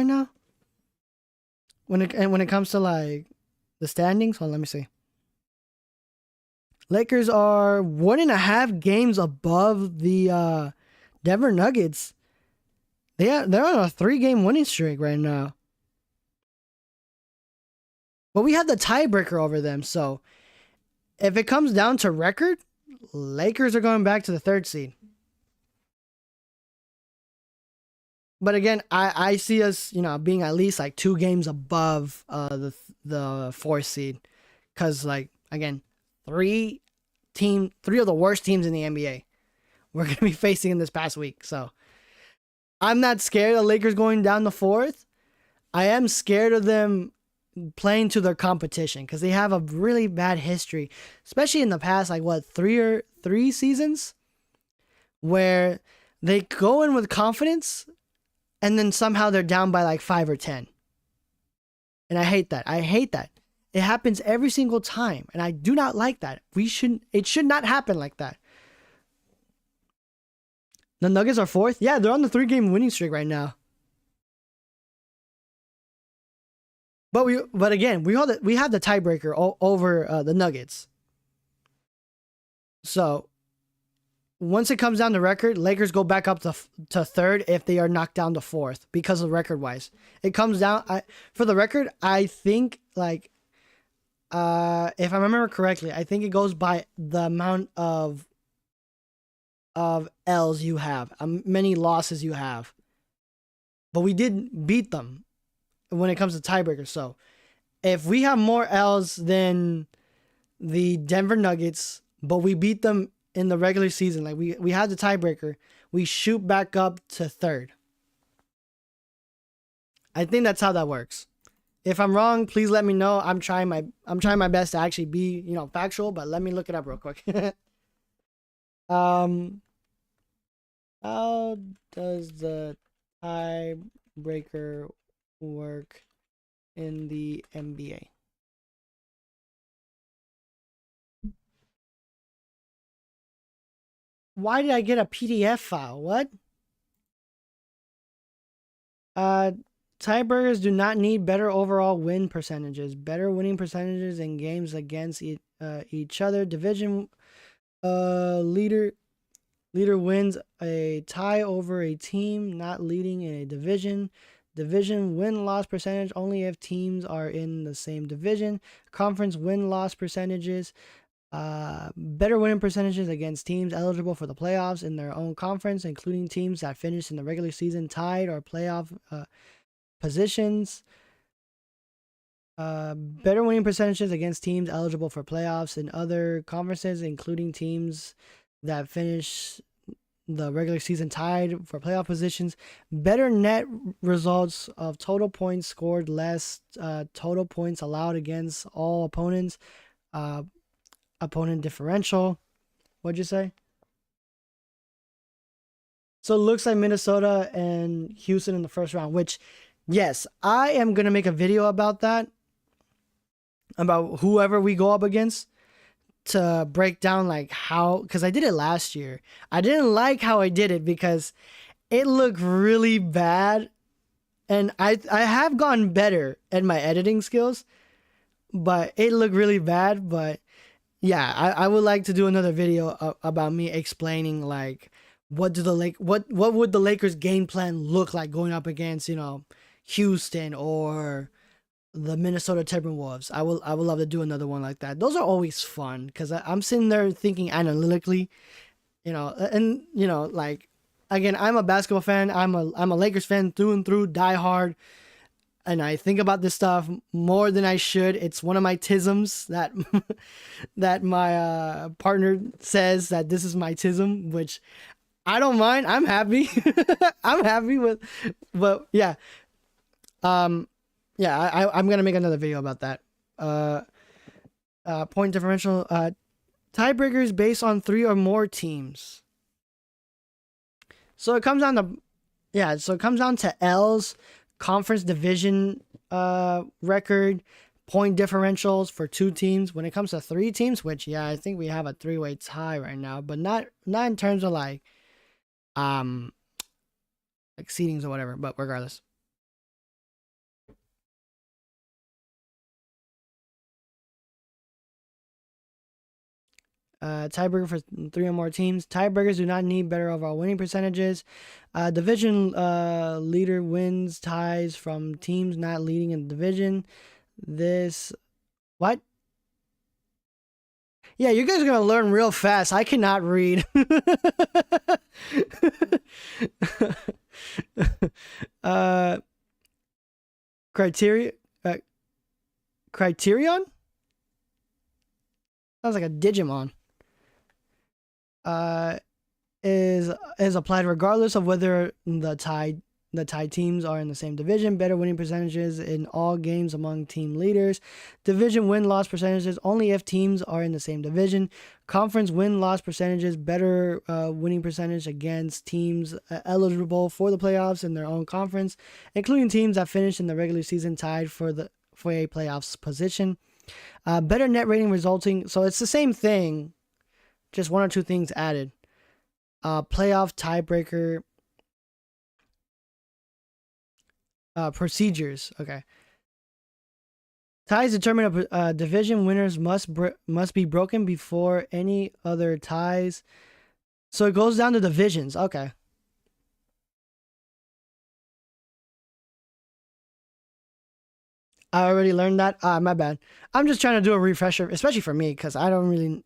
now? When it comes to the standings, hold on, let me see. Lakers are 1.5 games above the Denver Nuggets. They're on a 3-game winning streak right now. But we have the tiebreaker over them, so if it comes down to record, Lakers are going back to the 3rd seed. But again, I see us, being at least 2 games above the 4th seed, because again, 3 of the worst teams in the NBA we're gonna be facing in this past week. So I'm not scared of the Lakers going down the 4th. I am scared of them playing to their competition because they have a really bad history, especially in the past 3 seasons, where they go in with confidence and then somehow they're down by 5 or 10. And I hate that. It happens every single time, and I do not like that. It should not happen like that. The Nuggets are 4th. Yeah, they're on the 3-game winning streak right now. But again, we have the tiebreaker over the Nuggets. So once it comes down to record, Lakers go back up to 3rd if they are knocked down to 4th because of record wise. It comes down for the record. I think if I remember correctly, I think it goes by the amount of L's you have, many losses you have. But we did beat them when it comes to tiebreakers. So if we have more L's than the Denver Nuggets, but we beat them in the regular season, we had the tiebreaker, we shoot back up to 3rd. I think that's how that works. If I'm wrong, please let me know. I'm trying my best to actually be, factual, but let me look it up real quick. How does the tiebreaker work in the NBA? Why did I get a PDF file? What? Tiebreakers do not need better overall win percentages. Better winning percentages in games against each other. Division leader wins a tie over a team not leading in a division. Division win-loss percentage only if teams are in the same division. Conference win-loss percentages. Better winning percentages against teams eligible for the playoffs in their own conference, including teams that finished in the regular season tied or playoff positions. Better winning percentages against teams eligible for playoffs in other conferences, including teams that finish the regular season tied for playoff positions. Better net results of total points scored, less total points allowed against all opponents. Opponent differential. What'd you say? So it looks like Minnesota and Houston in the first round, which, yes, I am going to make a video about that, about whoever we go up against, to break down like how, because I did it last year. I didn't like how I did it because it looked really bad, and I have gotten better at my editing skills, but it looked really bad. But yeah, I would like to do another video about me explaining like what would the Lakers game plan look like going up against, you know, Houston or the Minnesota Timberwolves. I would love to do another one like that. Those are always fun because I'm sitting there thinking analytically, you know, and you know, like, again, I'm a basketball fan. I'm a Lakers fan through and through, die hard, and I think about this stuff more than I should. It's one of my tisms that that my partner says that this is my tism, which I don't mind. I'm happy. I'm happy with, but yeah. Yeah, I'm gonna make another video about that. Point differential. Tiebreakers based on 3 or more teams. So it comes down to, yeah. So it comes down to L's conference division record, point differentials for 2 teams. When it comes to 3 teams, which, yeah, I think we have a 3-way tie right now, but not in terms of like seedings or whatever. But regardless. Tiebreaker for 3 or more teams. Tiebreakers do not need better overall winning percentages. Division leader wins ties from teams not leading in the division. This, what? Yeah, you guys are gonna learn real fast. I cannot read. Criteria. Criterion. Sounds like a Digimon. Is applied regardless of whether the tied teams are in the same division. Better winning percentages in all games among team leaders. Division win-loss percentages only if teams are in the same division. Conference win-loss percentages, better winning percentage against teams eligible for the playoffs in their own conference, including teams that finished in the regular season tied for a playoffs position. Better net rating resulting, so it's the same thing, just 1 or 2 things added. Playoff tiebreaker procedures. Okay. Ties determine division winners must be broken before any other ties. So it goes down to divisions. Okay. I already learned that. My bad. I'm just trying to do a refresher, especially for me, because I don't really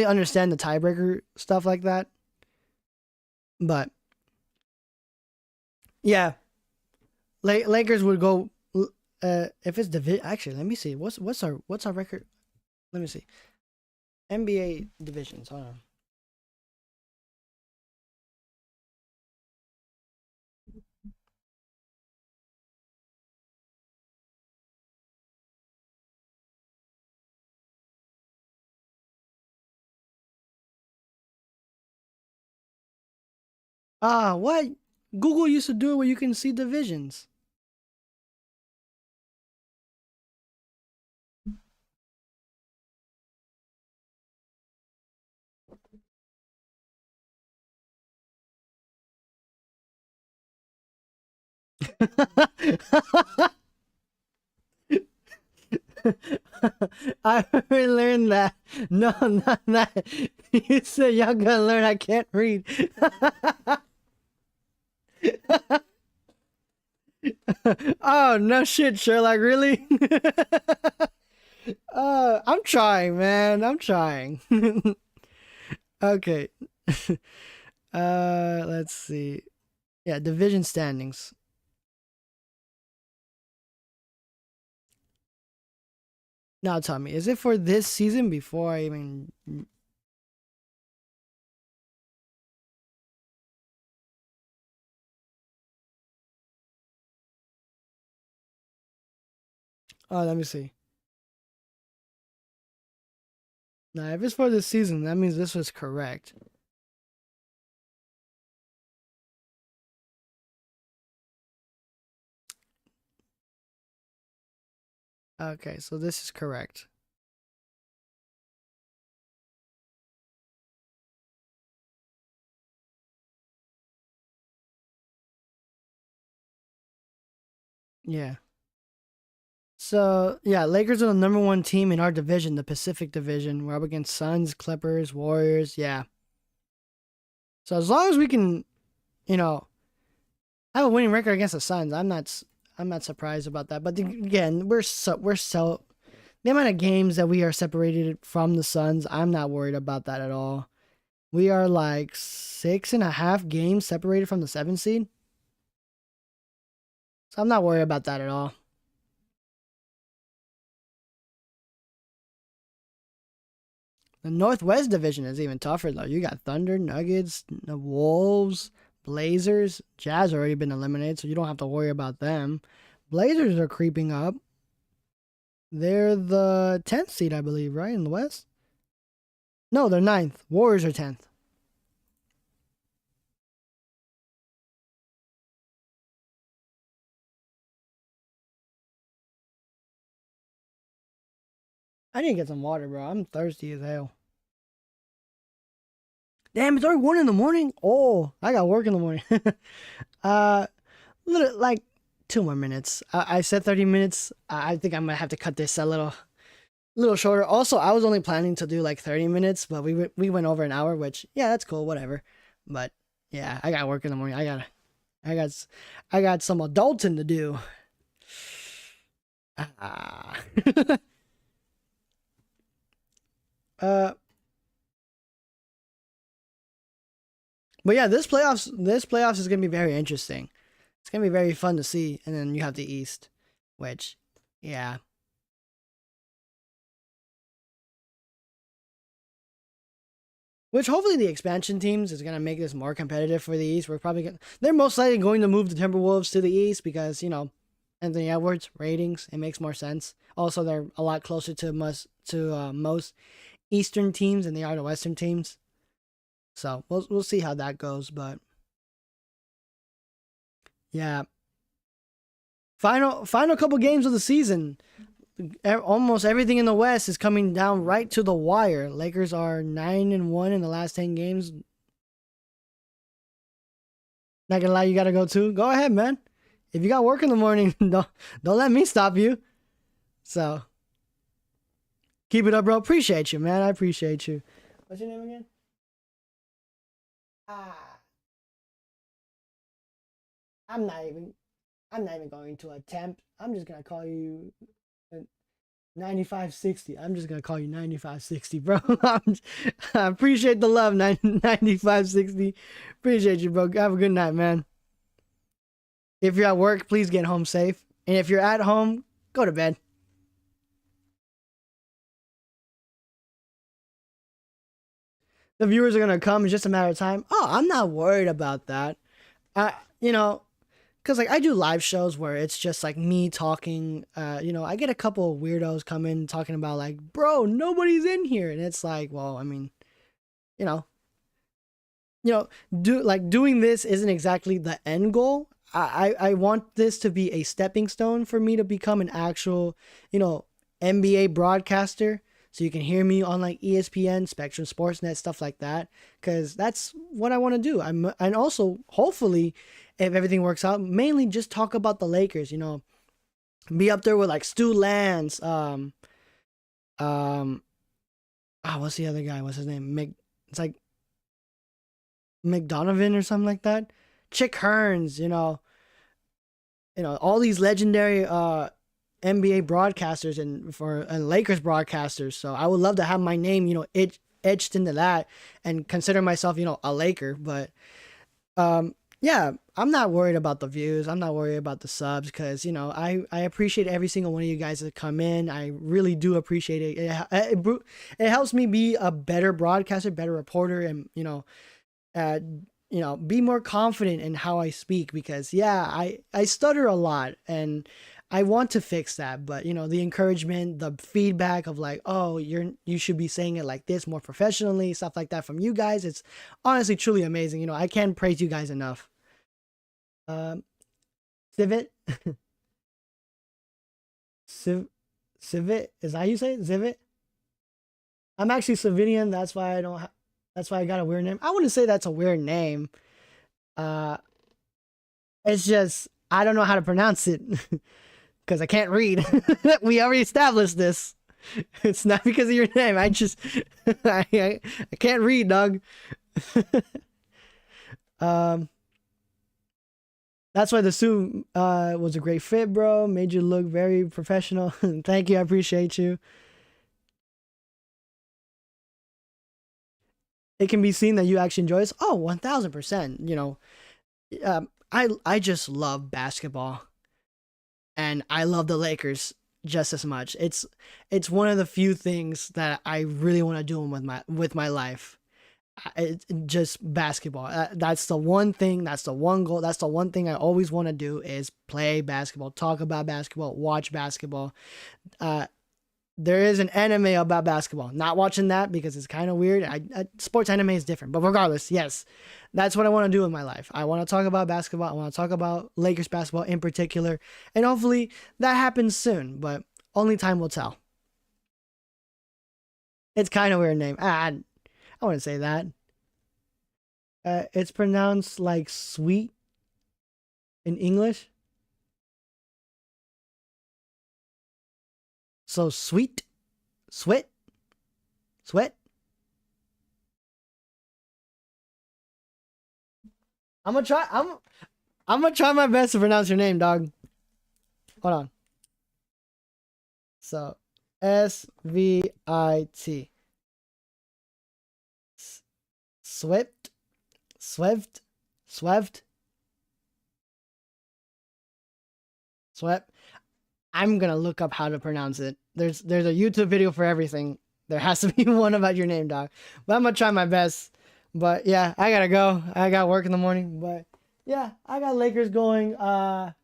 understand the tiebreaker stuff like that. But yeah, Lakers would go if it's division. Actually, let me see. What's our record? Let me see. NBA divisions. Hold on. What? Google used to do it where you can see divisions. I already learned that. No, not that. You said y'all gotta learn. I can't read. Oh no shit, Sherlock, really? I'm trying, man. I'm trying. Okay. Let's see. Yeah, division standings. Now tell me, is it for this season before I even? Oh, let me see. Now, if it's for this season, that means this was correct. Okay, so this is correct. Yeah. So yeah, Lakers are the number one team in our division, the Pacific Division. We're up against Suns, Clippers, Warriors. Yeah. So as long as we can, you know, have a winning record against the Suns, I'm not surprised about that. But again, we're so the amount of games that we are separated from the Suns. I'm not worried about that at all. We are like 6.5 games separated from the 7th seed, so I'm not worried about that at all. The Northwest Division is even tougher though. You got Thunder, Nuggets, the Wolves, Blazers. Jazz already been eliminated, so you don't have to worry about them. Blazers are creeping up. They're the 10th seed, I believe, right, in the West? No, they're ninth. Warriors are 10th. I need to get some water, bro. I'm thirsty as hell. Damn, it's already 1 in the morning. Oh, I got work in the morning. uh, like 2 more minutes. I said 30 minutes. I think I'm gonna have to cut this a little shorter. Also, I was only planning to do like 30 minutes, but we went over an hour, which yeah, that's cool, whatever. But yeah, I got work in the morning. I got I got some adulting to do. Ah. uh, but yeah, this playoffs is gonna be very interesting. It's gonna be very fun to see, and then you have the East, which yeah, which hopefully the expansion teams is gonna make this more competitive for the East. They're most likely going to move the Timberwolves to the East because Anthony Edwards ratings. It makes more sense. Also, they're a lot closer to most Eastern teams than they are to Western teams. So we'll see how that goes. But yeah, final couple games of the season. Almost everything in the West is coming down right to the wire. Lakers are 9-1 in the last 10 games. Not gonna lie, you gotta go too. Go ahead, man. If you got work in the morning, don't let me stop you. So keep it up, bro. Appreciate you, man. I appreciate you. What's your name again? Ah, I'm not even. I'm not even going to attempt. I'm just gonna call you 9560. I'm just gonna call you 9560, bro. I appreciate the love, 9560. Appreciate you, bro. Have a good night, man. If you're at work, please get home safe. And if you're at home, go to bed. The viewers are gonna come. It's just a matter of time. Oh, I'm not worried about that. I, you know, because like I do live shows where it's just like me talking. I get a couple of weirdos come in talking about like, bro, nobody's in here, and it's like, well, I mean, you know, you know, doing this isn't exactly the end goal. I want this to be a stepping stone for me to become an actual, NBA broadcaster. So you can hear me on like ESPN, Spectrum Sportsnet, stuff like that, because that's what I want to do. And also hopefully, if everything works out, mainly just talk about the Lakers. Be up there with like Stu Lance, um, what's the other guy? What's his name? It's like McDonovan or something like that. Chick Hearns, all these legendary NBA broadcasters and Lakers broadcasters. So I would love to have my name, etched into that and consider myself, a Laker. But yeah, I'm not worried about the views. I'm not worried about the subs because, I appreciate every single one of you guys that come in. I really do appreciate it. It helps me be a better broadcaster, better reporter, and, uh, be more confident in how I speak because, yeah, I stutter a lot and I want to fix that. But, the encouragement, the feedback of like, oh, you should be saying it like this more professionally, stuff like that from you guys. It's honestly truly amazing. I can't praise you guys enough. Civet, Civet, is that how you say it? Civet? I'm actually Slovenian. That's why that's why I got a weird name. I wouldn't say that's a weird name. Uh, it's just I don't know how to pronounce it because I can't read. We already established this. It's not because of your name. I just I can't read, dog. That's why the suit was a great fit, bro. Made you look very professional. Thank you. I appreciate you. It can be seen that you actually enjoy this. Oh, 1000%. I just love basketball, and I love the Lakers just as much. It's one of the few things that I really want to do with my life. It's just basketball. That's the one thing. That's the one goal. That's the one thing I always want to do is play basketball, talk about basketball, watch basketball. There is an anime about basketball. Not watching that because it's kind of weird. Sports anime is different. But regardless, yes, that's what I want to do in my life. I want to talk about basketball. I want to talk about Lakers basketball in particular. And hopefully that happens soon. But only time will tell. It's kind of weird name. I wouldn't say that. It's pronounced like sweet in English. So sweet, sweat, sweat. I'm gonna try. I'm gonna try my best to pronounce your name, dog. Hold on. So, SVIT. Swift, Swift, Swift, Swept. I'm gonna look up how to pronounce it. There's a YouTube video for everything. There has to be one about your name, dog. But I'm gonna try my best. But yeah, I gotta go. I got work in the morning. But yeah, I got Lakers going 7-3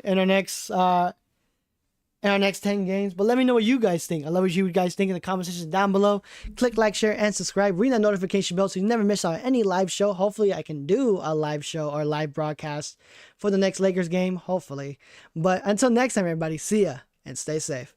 in our next 10 games. But let me know what you guys think. I love what you guys think in the comment section down below. Click like, share, and subscribe. Ring that notification bell so you never miss out on any live show. Hopefully, I can do a live show or live broadcast for the next Lakers game. Hopefully. But until next time, everybody, see ya and stay safe.